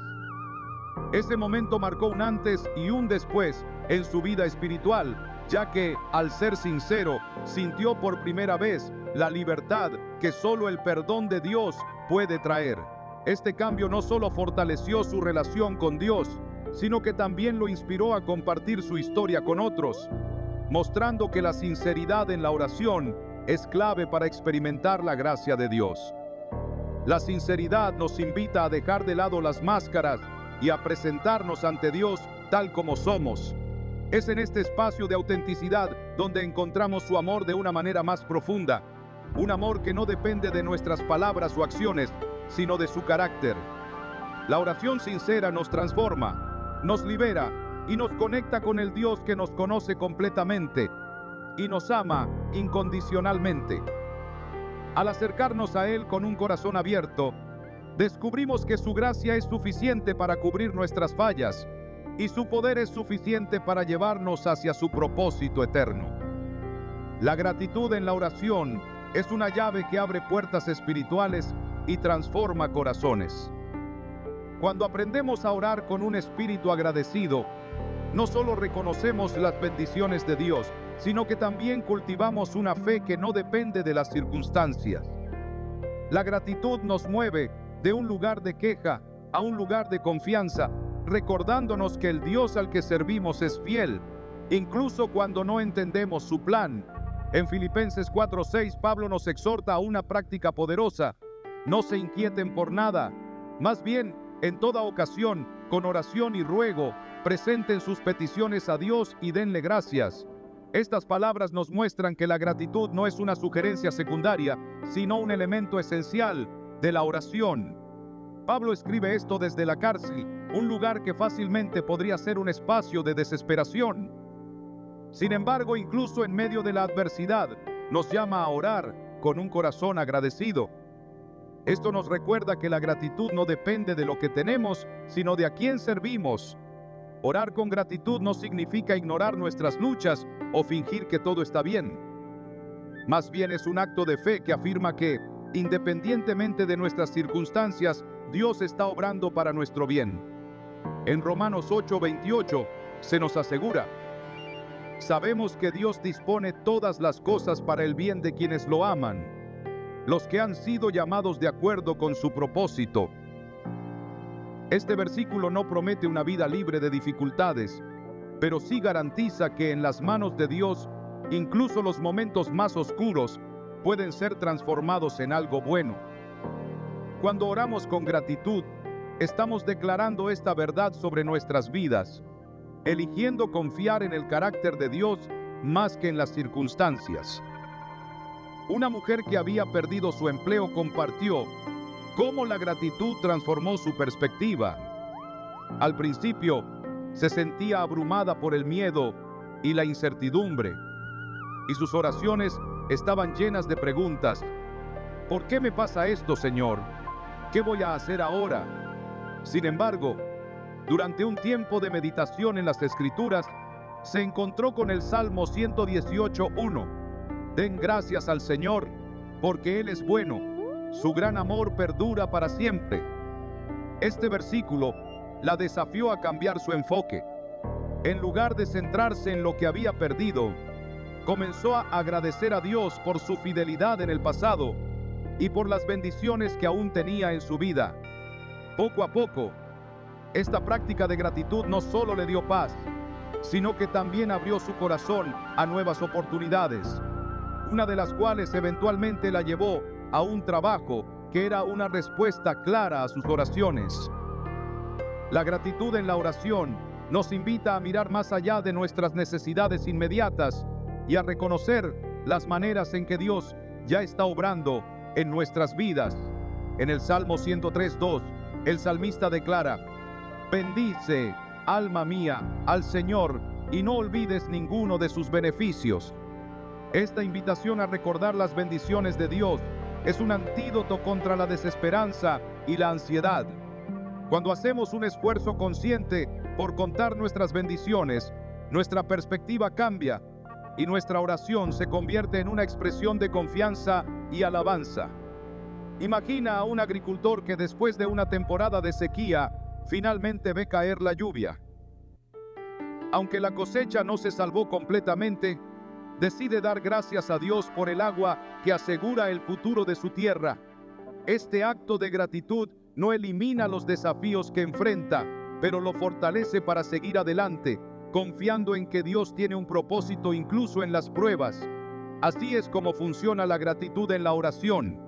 Ese momento marcó un antes y un después en su vida espiritual, ya que, al ser sincero, sintió por primera vez la libertad que solo el perdón de Dios puede traer. Este cambio no solo fortaleció su relación con Dios, sino que también lo inspiró a compartir su historia con otros, mostrando que la sinceridad en la oración es clave para experimentar la gracia de Dios. La sinceridad nos invita a dejar de lado las máscaras y a presentarnos ante Dios tal como somos. Es en este espacio de autenticidad donde encontramos su amor de una manera más profunda, un amor que no depende de nuestras palabras o acciones, sino de su carácter. La oración sincera nos transforma, nos libera y nos conecta con el Dios que nos conoce completamente y nos ama incondicionalmente. Al acercarnos a Él con un corazón abierto, descubrimos que su gracia es suficiente para cubrir nuestras fallas y su poder es suficiente para llevarnos hacia su propósito eterno. La gratitud en la oración es una llave que abre puertas espirituales y transforma corazones. Cuando aprendemos a orar con un espíritu agradecido, no solo reconocemos las bendiciones de Dios, sino que también cultivamos una fe que no depende de las circunstancias. La gratitud nos mueve de un lugar de queja a un lugar de confianza, recordándonos que el Dios al que servimos es fiel, incluso cuando no entendemos su plan. En Filipenses 4:6, Pablo nos exhorta a una práctica poderosa: no se inquieten por nada, más bien, en toda ocasión, con oración y ruego, presenten sus peticiones a Dios y denle gracias. Estas palabras nos muestran que la gratitud no es una sugerencia secundaria, sino un elemento esencial de la oración. Pablo escribe esto desde la cárcel, un lugar que fácilmente podría ser un espacio de desesperación. Sin embargo, incluso en medio de la adversidad, nos llama a orar con un corazón agradecido. Esto nos recuerda que la gratitud no depende de lo que tenemos, sino de a quién servimos. Orar con gratitud no significa ignorar nuestras luchas o fingir que todo está bien. Más bien es un acto de fe que afirma que, independientemente de nuestras circunstancias, Dios está obrando para nuestro bien. En Romanos 8:28 se nos asegura: sabemos que Dios dispone todas las cosas para el bien de quienes lo aman, los que han sido llamados de acuerdo con su propósito. Este versículo no promete una vida libre de dificultades, pero sí garantiza que en las manos de Dios, incluso los momentos más oscuros pueden ser transformados en algo bueno. Cuando oramos con gratitud, estamos declarando esta verdad sobre nuestras vidas, eligiendo confiar en el carácter de Dios más que en las circunstancias. Una mujer que había perdido su empleo compartió cómo la gratitud transformó su perspectiva. Al principio, se sentía abrumada por el miedo y la incertidumbre, y sus oraciones estaban llenas de preguntas. ¿Por qué me pasa esto, Señor? ¿Qué voy a hacer ahora? Sin embargo, durante un tiempo de meditación en las Escrituras, se encontró con el Salmo 118:1. Den gracias al Señor, porque Él es bueno, su gran amor perdura para siempre. Este versículo la desafió a cambiar su enfoque. En lugar de centrarse en lo que había perdido, comenzó a agradecer a Dios por su fidelidad en el pasado y por las bendiciones que aún tenía en su vida. Poco a poco, esta práctica de gratitud no solo le dio paz, sino que también abrió su corazón a nuevas oportunidades, una de las cuales eventualmente la llevó a un trabajo que era una respuesta clara a sus oraciones. La gratitud en la oración nos invita a mirar más allá de nuestras necesidades inmediatas y a reconocer las maneras en que Dios ya está obrando en nuestras vidas. En el Salmo 103:2, el salmista declara: bendice, alma mía, al Señor, y no olvides ninguno de sus beneficios. Esta invitación a recordar las bendiciones de Dios es un antídoto contra la desesperanza y la ansiedad. Cuando hacemos un esfuerzo consciente por contar nuestras bendiciones, nuestra perspectiva cambia y nuestra oración se convierte en una expresión de confianza y alabanza. Imagina a un agricultor que después de una temporada de sequía, finalmente ve caer la lluvia. Aunque la cosecha no se salvó completamente, decide dar gracias a Dios por el agua que asegura el futuro de su tierra. Este acto de gratitud no elimina los desafíos que enfrenta, pero lo fortalece para seguir adelante, confiando en que Dios tiene un propósito incluso en las pruebas. Así es como funciona la gratitud en la oración.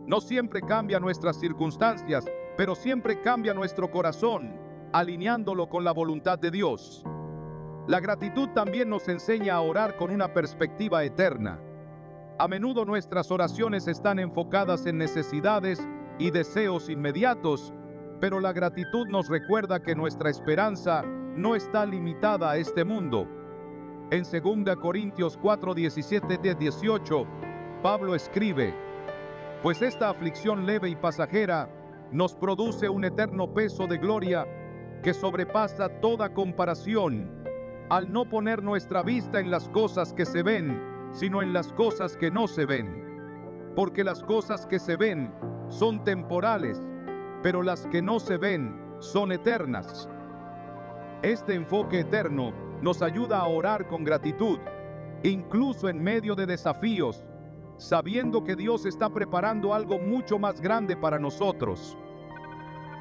No siempre cambia nuestras circunstancias, pero siempre cambia nuestro corazón, alineándolo con la voluntad de Dios. La gratitud también nos enseña a orar con una perspectiva eterna. A menudo nuestras oraciones están enfocadas en necesidades y deseos inmediatos, pero la gratitud nos recuerda que nuestra esperanza no está limitada a este mundo. En 2 Corintios 4:17-18, Pablo escribe: pues esta aflicción leve y pasajera nos produce un eterno peso de gloria que sobrepasa toda comparación, al no poner nuestra vista en las cosas que se ven, sino en las cosas que no se ven. Porque las cosas que se ven son temporales, pero las que no se ven son eternas. Este enfoque eterno nos ayuda a orar con gratitud, incluso en medio de desafíos, sabiendo que Dios está preparando algo mucho más grande para nosotros.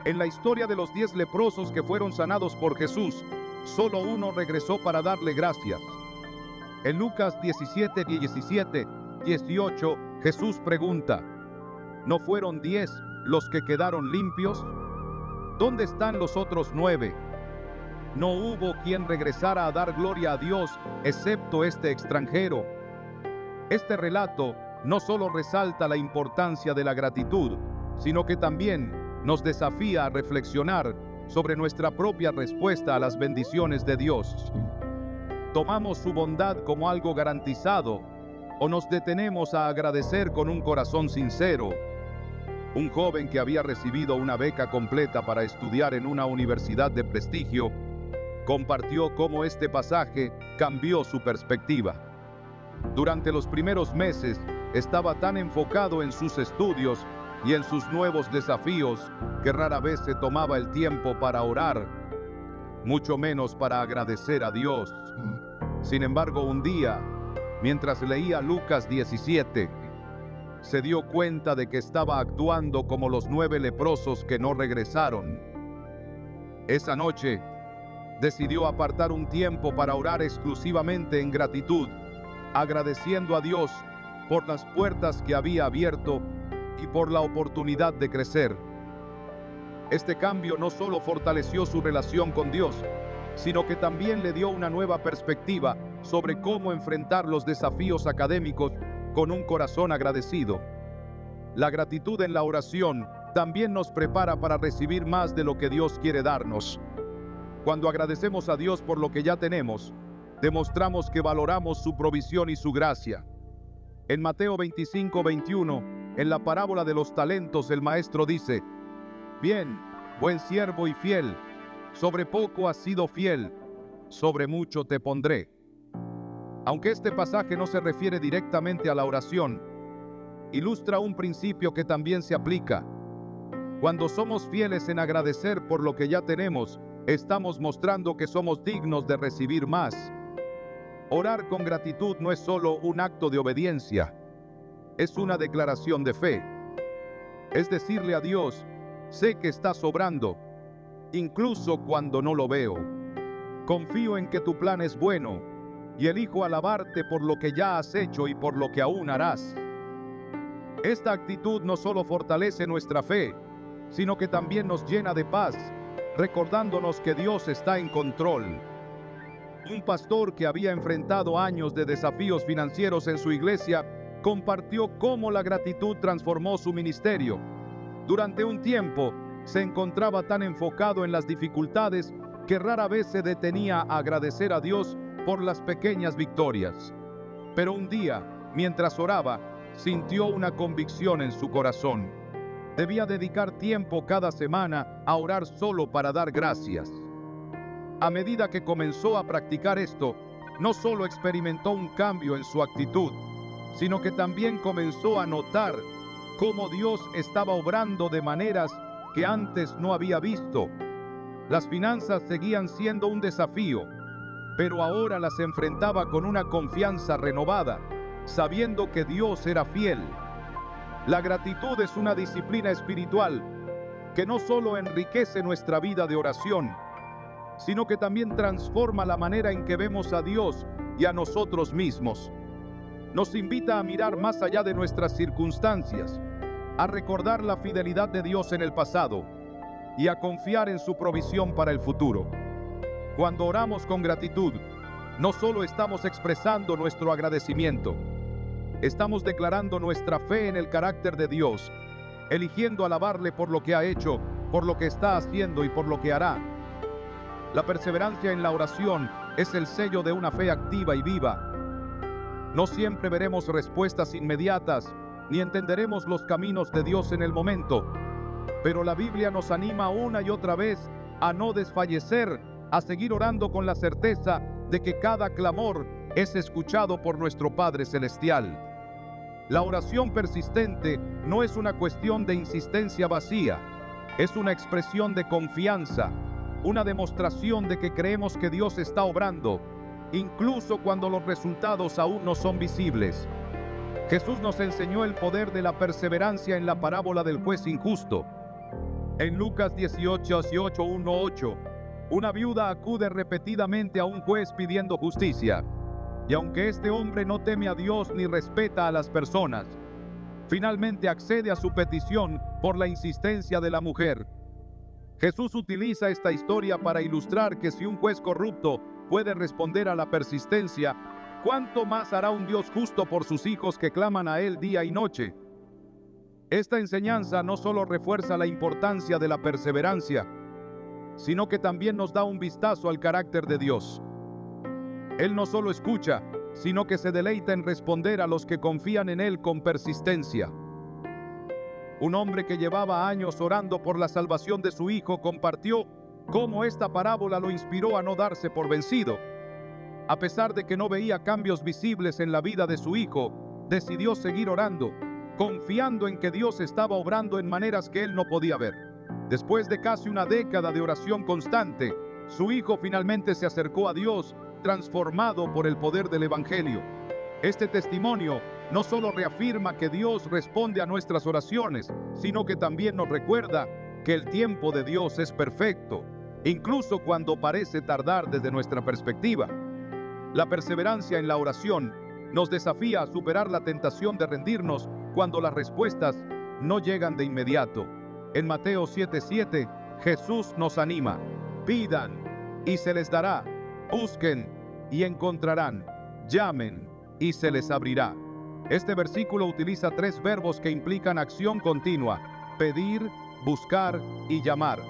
En la historia de los 10 leprosos que fueron sanados por Jesús, solo uno regresó para darle gracias. En Lucas 17:17-18, Jesús pregunta: ¿no fueron 10 los que quedaron limpios? ¿Dónde están los otros 9? No hubo quien regresara a dar gloria a Dios, excepto este extranjero. Este relato no solo resalta la importancia de la gratitud, sino que también nos desafía a reflexionar sobre nuestra propia respuesta a las bendiciones de Dios. ¿Tomamos su bondad como algo garantizado o nos detenemos a agradecer con un corazón sincero? Un joven que había recibido una beca completa para estudiar en una universidad de prestigio compartió cómo este pasaje cambió su perspectiva. Durante los primeros meses estaba tan enfocado en sus estudios y en sus nuevos desafíos que rara vez se tomaba el tiempo para orar, mucho menos para agradecer a Dios. Sin embargo, un día, mientras leía Lucas 17, se dio cuenta de que estaba actuando como los 9 leprosos que no regresaron. Esa noche, decidió apartar un tiempo para orar exclusivamente en gratitud, agradeciendo a Dios por las puertas que había abierto y por la oportunidad de crecer. Este cambio no solo fortaleció su relación con Dios, sino que también le dio una nueva perspectiva sobre cómo enfrentar los desafíos académicos con un corazón agradecido. La gratitud en la oración también nos prepara para recibir más de lo que Dios quiere darnos. Cuando agradecemos a Dios por lo que ya tenemos, demostramos que valoramos su provisión y su gracia. En Mateo 25:21, en la parábola de los talentos, el maestro dice: bien, buen siervo y fiel, sobre poco has sido fiel, sobre mucho te pondré. Aunque este pasaje no se refiere directamente a la oración, ilustra un principio que también se aplica. Cuando somos fieles en agradecer por lo que ya tenemos, estamos mostrando que somos dignos de recibir más. Orar con gratitud no es solo un acto de obediencia, es una declaración de fe. Es decirle a Dios: sé que estás obrando, incluso cuando no lo veo. Confío en que tu plan es bueno y elijo alabarte por lo que ya has hecho y por lo que aún harás. Esta actitud no solo fortalece nuestra fe, sino que también nos llena de paz, recordándonos que Dios está en control. Un pastor que había enfrentado años de desafíos financieros en su iglesia compartió cómo la gratitud transformó su ministerio. Durante un tiempo, se encontraba tan enfocado en las dificultades que rara vez se detenía a agradecer a Dios por las pequeñas victorias. Pero un día, mientras oraba, sintió una convicción en su corazón. debía dedicar tiempo cada semana a orar solo para dar gracias. A medida que comenzó a practicar esto, no solo experimentó un cambio en su actitud, sino que también comenzó a notar cómo Dios estaba obrando de maneras que antes no había visto. Las finanzas seguían siendo un desafío, pero ahora las enfrentaba con una confianza renovada, sabiendo que Dios era fiel. La gratitud es una disciplina espiritual que no solo enriquece nuestra vida de oración, sino que también transforma la manera en que vemos a Dios y a nosotros mismos. Nos invita a mirar más allá de nuestras circunstancias, a recordar la fidelidad de Dios en el pasado y a confiar en su provisión para el futuro. Cuando oramos con gratitud, no solo estamos expresando nuestro agradecimiento, estamos declarando nuestra fe en el carácter de Dios, eligiendo alabarle por lo que ha hecho, por lo que está haciendo y por lo que hará. La perseverancia en la oración es el sello de una fe activa y viva. No siempre veremos respuestas inmediatas, ni entenderemos los caminos de Dios en el momento, pero la Biblia nos anima una y otra vez a no desfallecer, a seguir orando con la certeza de que cada clamor es escuchado por nuestro Padre Celestial. La oración persistente no es una cuestión de insistencia vacía, es una expresión de confianza, una demostración de que creemos que Dios está obrando, incluso cuando los resultados aún no son visibles. Jesús nos enseñó el poder de la perseverancia en la parábola del juez injusto. En Lucas 18:1-8, una viuda acude repetidamente a un juez pidiendo justicia, y aunque este hombre no teme a Dios ni respeta a las personas, finalmente accede a su petición por la insistencia de la mujer. Jesús utiliza esta historia para ilustrar que si un juez corrupto puede responder a la persistencia, ¿cuánto más hará un Dios justo por sus hijos que claman a Él día y noche? Esta enseñanza no solo refuerza la importancia de la perseverancia, sino que también nos da un vistazo al carácter de Dios. Él no solo escucha, sino que se deleita en responder a los que confían en Él con persistencia. Un hombre que llevaba años orando por la salvación de su hijo compartió cómo esta parábola lo inspiró a no darse por vencido. A pesar de que no veía cambios visibles en la vida de su hijo, decidió seguir orando, confiando en que Dios estaba obrando en maneras que él no podía ver. Después de casi una década de oración constante, su hijo finalmente se acercó a Dios, transformado por el poder del Evangelio. Este testimonio no solo reafirma que Dios responde a nuestras oraciones, sino que también nos recuerda que el tiempo de Dios es perfecto, incluso cuando parece tardar desde nuestra perspectiva. La perseverancia en la oración nos desafía a superar la tentación de rendirnos cuando las respuestas no llegan de inmediato. En Mateo 7:7, Jesús nos anima: pidan y se les dará, busquen y encontrarán, llamen y se les abrirá. Este versículo utiliza 3 verbos que implican acción continua: pedir, buscar y llamar.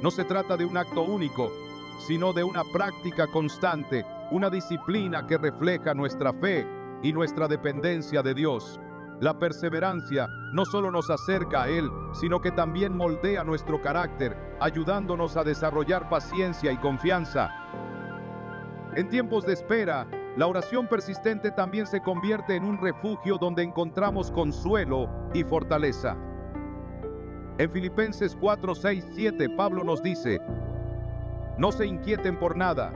No se trata de un acto único, sino de una práctica constante, una disciplina que refleja nuestra fe y nuestra dependencia de Dios. La perseverancia no solo nos acerca a Él, sino que también moldea nuestro carácter, ayudándonos a desarrollar paciencia y confianza. En tiempos de espera, la oración persistente también se convierte en un refugio donde encontramos consuelo y fortaleza. En Filipenses 4:6-7, Pablo nos dice: no se inquieten por nada,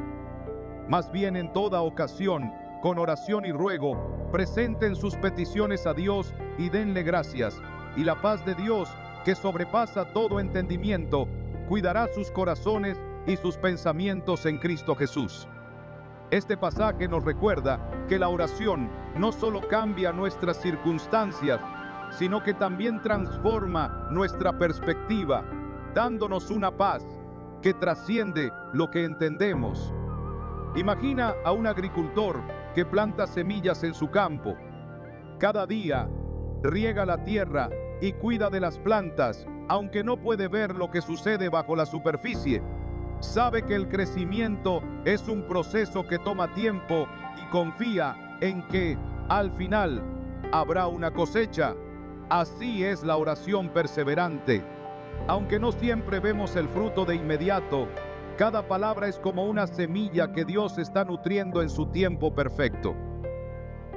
más bien en toda ocasión, con oración y ruego, presenten sus peticiones a Dios y denle gracias, y la paz de Dios, que sobrepasa todo entendimiento, cuidará sus corazones y sus pensamientos en Cristo Jesús. Este pasaje nos recuerda que la oración no solo cambia nuestras circunstancias, sino que también transforma nuestra perspectiva, dándonos una paz que trasciende lo que entendemos. Imagina a un agricultor que planta semillas en su campo. Cada día riega la tierra y cuida de las plantas, aunque no puede ver lo que sucede bajo la superficie. Sabe que el crecimiento es un proceso que toma tiempo y confía en que, al final, habrá una cosecha. Así es la oración perseverante. Aunque no siempre vemos el fruto de inmediato, cada palabra es como una semilla que Dios está nutriendo en su tiempo perfecto.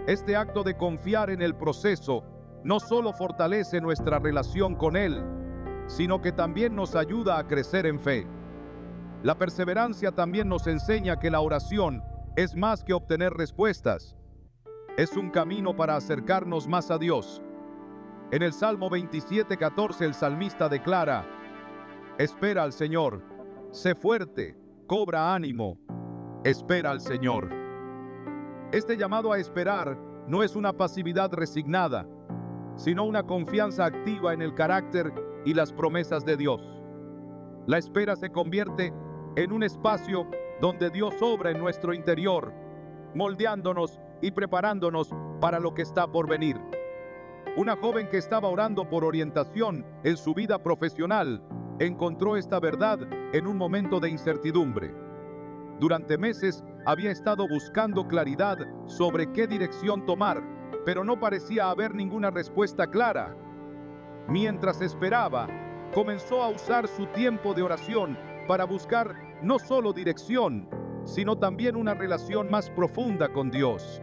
Este acto de confiar en el proceso no solo fortalece nuestra relación con Él, sino que también nos ayuda a crecer en fe. La perseverancia también nos enseña que la oración es más que obtener respuestas. Es un camino para acercarnos más a Dios. En el Salmo 27:14 el salmista declara: espera al Señor, sé fuerte, cobra ánimo, espera al Señor. Este llamado a esperar no es una pasividad resignada, sino una confianza activa en el carácter y las promesas de Dios. La espera se convierte en un espacio donde Dios obra en nuestro interior, moldeándonos y preparándonos para lo que está por venir. Una joven que estaba orando por orientación en su vida profesional encontró esta verdad en un momento de incertidumbre. Durante meses había estado buscando claridad sobre qué dirección tomar, pero no parecía haber ninguna respuesta clara. Mientras esperaba, comenzó a usar su tiempo de oración para buscar no solo dirección, sino también una relación más profunda con Dios.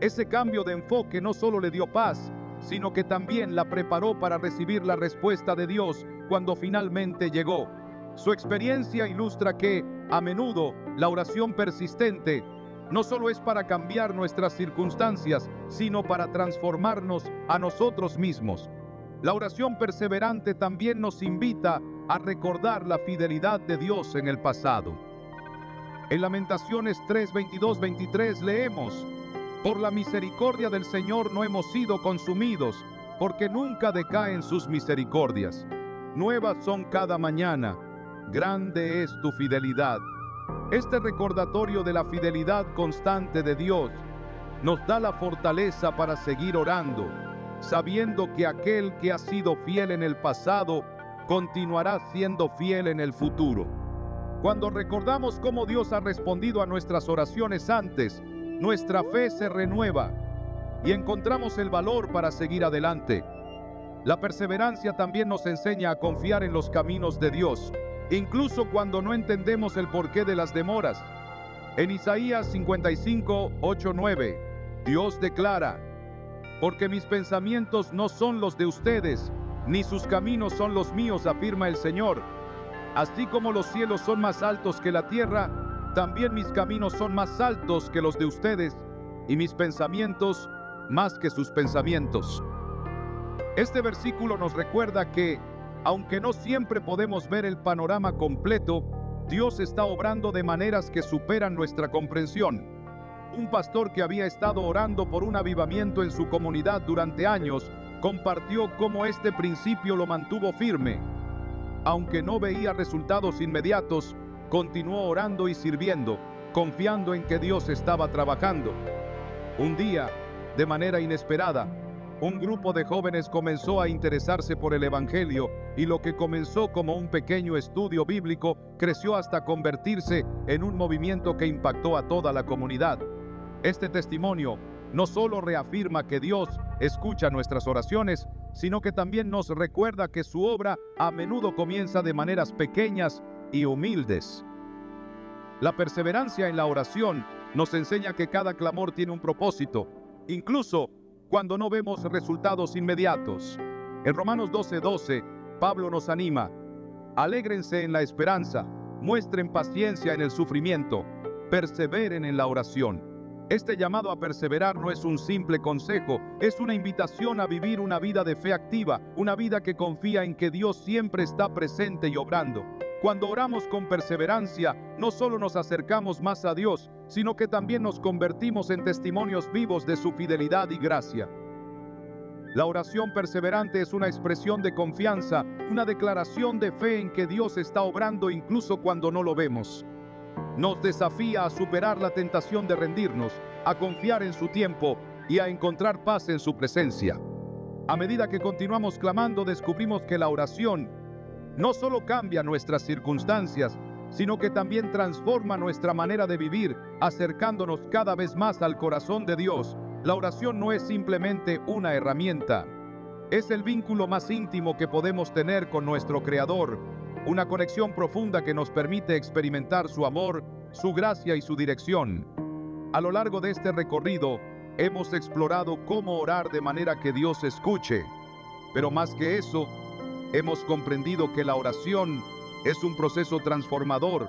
Ese cambio de enfoque no solo le dio paz, sino que también la preparó para recibir la respuesta de Dios cuando finalmente llegó. Su experiencia ilustra que, a menudo, la oración persistente no solo es para cambiar nuestras circunstancias, sino para transformarnos a nosotros mismos. La oración perseverante también nos invita a recordar la fidelidad de Dios en el pasado. En Lamentaciones 3:22-23 leemos: por la misericordia del Señor no hemos sido consumidos, porque nunca decaen sus misericordias. Nuevas son cada mañana, grande es tu fidelidad. Este recordatorio de la fidelidad constante de Dios nos da la fortaleza para seguir orando, sabiendo que aquel que ha sido fiel en el pasado continuará siendo fiel en el futuro. Cuando recordamos cómo Dios ha respondido a nuestras oraciones antes, nuestra fe se renueva y encontramos el valor para seguir adelante. La perseverancia también nos enseña a confiar en los caminos de Dios, incluso cuando no entendemos el porqué de las demoras. En Isaías 55:8-9, Dios declara: porque mis pensamientos no son los de ustedes, ni sus caminos son los míos, afirma el Señor. Así como los cielos son más altos que la tierra, también mis caminos son más altos que los de ustedes, y mis pensamientos más que sus pensamientos. Este versículo nos recuerda que, aunque no siempre podemos ver el panorama completo, Dios está obrando de maneras que superan nuestra comprensión. Un pastor que había estado orando por un avivamiento en su comunidad durante años, compartió cómo este principio lo mantuvo firme. Aunque no veía resultados inmediatos, continuó orando y sirviendo, confiando en que Dios estaba trabajando. Un día, de manera inesperada, un grupo de jóvenes comenzó a interesarse por el Evangelio, y lo que comenzó como un pequeño estudio bíblico creció hasta convertirse en un movimiento que impactó a toda la comunidad. Este testimonio no solo reafirma que Dios escucha nuestras oraciones, sino que también nos recuerda que su obra a menudo comienza de maneras pequeñas y humildes. La perseverancia en la oración nos enseña que cada clamor tiene un propósito, incluso cuando no vemos resultados inmediatos. En Romanos 12:12, Pablo nos anima: alégrense en la esperanza, muestren paciencia en el sufrimiento, perseveren en la oración. Este llamado a perseverar no es un simple consejo, es una invitación a vivir una vida de fe activa, una vida que confía en que Dios siempre está presente y obrando. Cuando oramos con perseverancia, no solo nos acercamos más a Dios, sino que también nos convertimos en testimonios vivos de su fidelidad y gracia. La oración perseverante es una expresión de confianza, una declaración de fe en que Dios está obrando incluso cuando no lo vemos. Nos desafía a superar la tentación de rendirnos, a confiar en su tiempo y a encontrar paz en su presencia. A medida que continuamos clamando, descubrimos que la oración no solo cambia nuestras circunstancias, sino que también transforma nuestra manera de vivir, acercándonos cada vez más al corazón de Dios. La oración no es simplemente una herramienta, Es el vínculo más íntimo que podemos tener con nuestro Creador, una conexión profunda que nos permite experimentar su amor, su gracia y su dirección. A lo largo de este recorrido, hemos explorado cómo orar de manera que Dios escuche. Pero más que eso, hemos comprendido que la oración es un proceso transformador,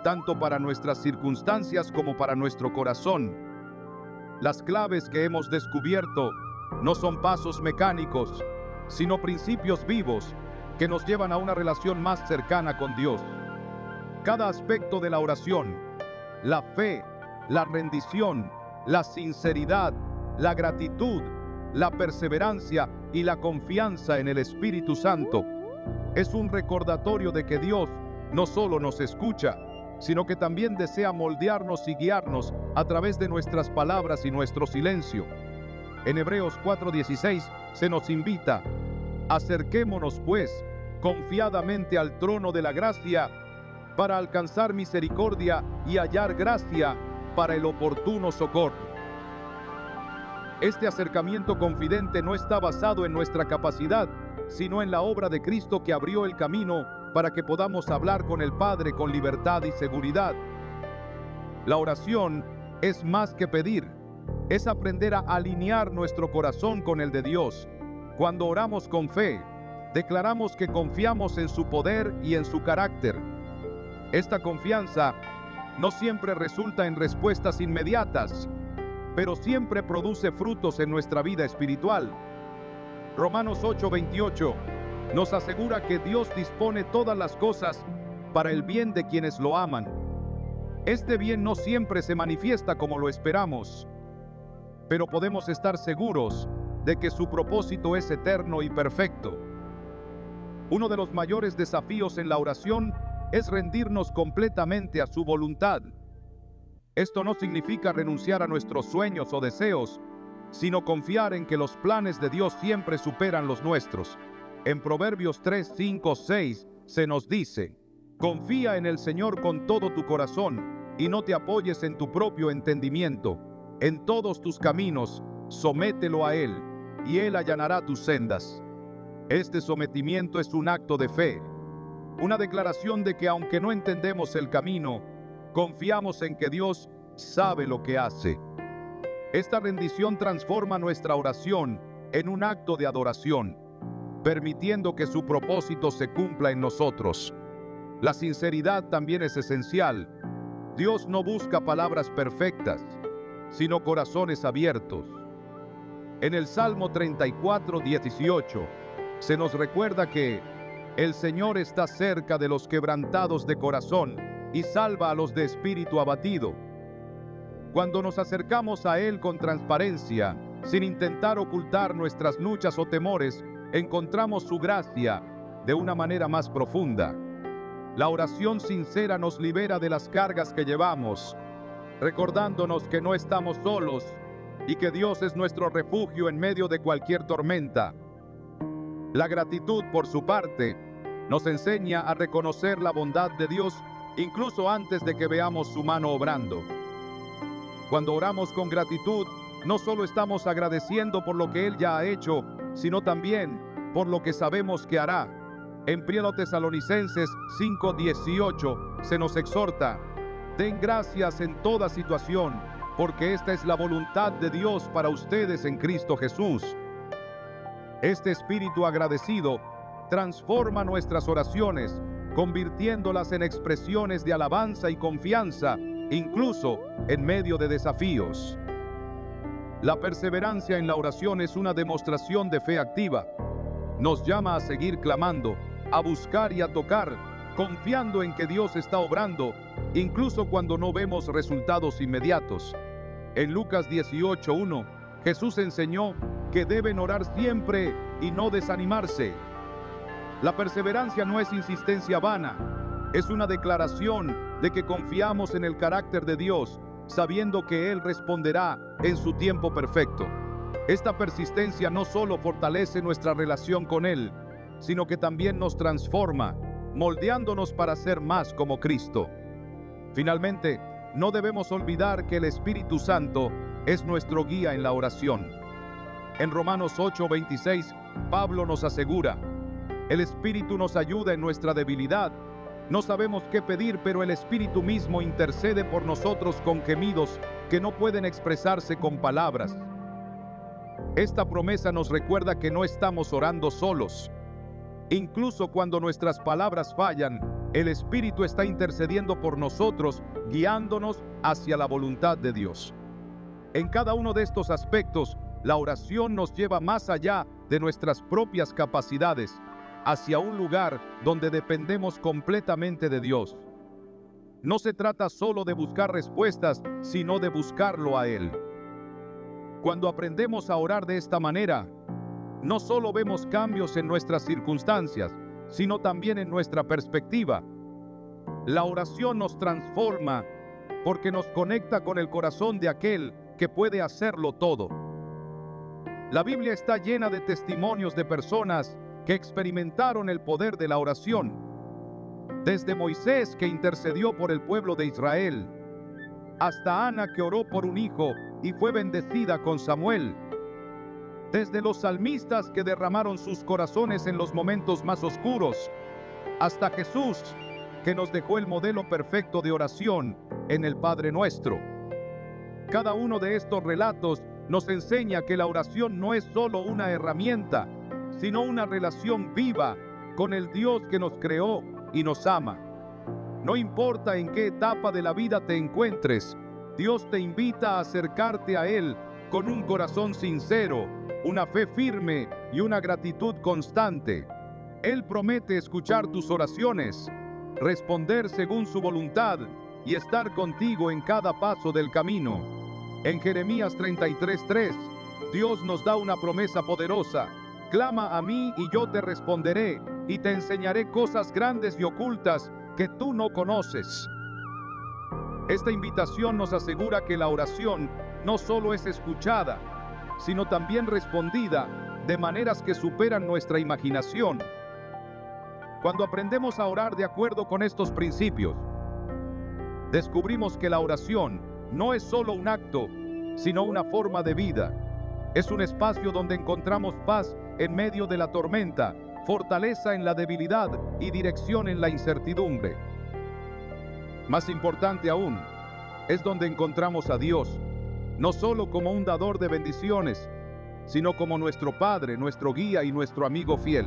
tanto para nuestras circunstancias como para nuestro corazón. Las claves que hemos descubierto no son pasos mecánicos, sino principios vivos que nos llevan a una relación más cercana con Dios. Cada aspecto de la oración, la fe, la rendición, la sinceridad, la gratitud, la perseverancia y la confianza en el Espíritu Santo, es un recordatorio de que Dios no solo nos escucha, sino que también desea moldearnos y guiarnos a través de nuestras palabras y nuestro silencio. En Hebreos 4:16 se nos invita: acerquémonos pues confiadamente al trono de la gracia para alcanzar misericordia y hallar gracia para el oportuno socorro. Este acercamiento confidente no está basado en nuestra capacidad, sino en la obra de Cristo que abrió el camino para que podamos hablar con el Padre con libertad y seguridad. La oración es más que pedir, es aprender a alinear nuestro corazón con el de Dios. Cuando oramos con fe, declaramos que confiamos en su poder y en su carácter. Esta confianza no siempre resulta en respuestas inmediatas, pero siempre produce frutos en nuestra vida espiritual. Romanos 8:28 nos asegura que Dios dispone todas las cosas para el bien de quienes lo aman. Este bien no siempre se manifiesta como lo esperamos, pero podemos estar seguros de que su propósito es eterno y perfecto. Uno de los mayores desafíos en la oración es rendirnos completamente a su voluntad. Esto no significa renunciar a nuestros sueños o deseos, sino confiar en que los planes de Dios siempre superan los nuestros. En Proverbios 3, 5, 6 se nos dice: confía en el Señor con todo tu corazón y no te apoyes en tu propio entendimiento. En todos tus caminos, somételo a Él, y Él allanará tus sendas. Este sometimiento es un acto de fe, una declaración de que aunque no entendemos el camino, confiamos en que Dios sabe lo que hace. Esta rendición transforma nuestra oración en un acto de adoración, permitiendo que su propósito se cumpla en nosotros. La sinceridad también es esencial. Dios no busca palabras perfectas, sino corazones abiertos. En el Salmo 34:18 se nos recuerda que el Señor está cerca de los quebrantados de corazón y salva a los de espíritu abatido. Cuando nos acercamos a Él con transparencia, sin intentar ocultar nuestras luchas o temores, encontramos su gracia de una manera más profunda. La oración sincera nos libera de las cargas que llevamos, recordándonos que no estamos solos y que Dios es nuestro refugio en medio de cualquier tormenta. La gratitud, por su parte, nos enseña a reconocer la bondad de Dios incluso antes de que veamos su mano obrando. Cuando oramos con gratitud, no solo estamos agradeciendo por lo que Él ya ha hecho, sino también por lo que sabemos que hará. En 1 Tesalonicenses 5:18 se nos exhorta: den gracias en toda situación, porque esta es la voluntad de Dios para ustedes en Cristo Jesús. Este espíritu agradecido transforma nuestras oraciones, convirtiéndolas en expresiones de alabanza y confianza, incluso en medio de desafíos. La perseverancia en la oración es una demostración de fe activa. Nos llama a seguir clamando, a buscar y a tocar, confiando en que Dios está obrando, incluso cuando no vemos resultados inmediatos. En Lucas 18:1, Jesús enseñó que deben orar siempre y no desanimarse. La perseverancia no es insistencia vana, es una declaración de que confiamos en el carácter de Dios, sabiendo que Él responderá en su tiempo perfecto. Esta persistencia no solo fortalece nuestra relación con Él, sino que también nos transforma, moldeándonos para ser más como Cristo. Finalmente, no debemos olvidar que el Espíritu Santo es nuestro guía en la oración. En Romanos 8:26, Pablo nos asegura: el Espíritu nos ayuda en nuestra debilidad. No sabemos qué pedir, pero el Espíritu mismo intercede por nosotros con gemidos que no pueden expresarse con palabras. Esta promesa nos recuerda que no estamos orando solos. Incluso cuando nuestras palabras fallan, el Espíritu está intercediendo por nosotros, guiándonos hacia la voluntad de Dios. En cada uno de estos aspectos, la oración nos lleva más allá de nuestras propias capacidades, hacia un lugar donde dependemos completamente de Dios. No se trata solo de buscar respuestas, sino de buscarlo a Él. Cuando aprendemos a orar de esta manera, no solo vemos cambios en nuestras circunstancias, sino también en nuestra perspectiva. La oración nos transforma porque nos conecta con el corazón de aquel que puede hacerlo todo. La Biblia está llena de testimonios de personas que experimentaron el poder de la oración. Desde Moisés, que intercedió por el pueblo de Israel, hasta Ana, que oró por un hijo y fue bendecida con Samuel. Desde los salmistas, que derramaron sus corazones en los momentos más oscuros, hasta Jesús, que nos dejó el modelo perfecto de oración en el Padre Nuestro. Cada uno de estos relatos nos enseña que la oración no es solo una herramienta, sino una relación viva con el Dios que nos creó y nos ama. No importa en qué etapa de la vida te encuentres, Dios te invita a acercarte a Él con un corazón sincero, una fe firme y una gratitud constante. Él promete escuchar tus oraciones, responder según su voluntad y estar contigo en cada paso del camino. En Jeremías 33:3, Dios nos da una promesa poderosa: clama a mí y yo te responderé, y te enseñaré cosas grandes y ocultas que tú no conoces. Esta invitación nos asegura que la oración no solo es escuchada, sino también respondida de maneras que superan nuestra imaginación. Cuando aprendemos a orar de acuerdo con estos principios, descubrimos que la oración no es solo un acto, sino una forma de vida. Es un espacio donde encontramos paz en medio de la tormenta, fortaleza en la debilidad y dirección en la incertidumbre. Más importante aún, es donde encontramos a Dios, no solo como un dador de bendiciones, sino como nuestro Padre, nuestro guía y nuestro amigo fiel.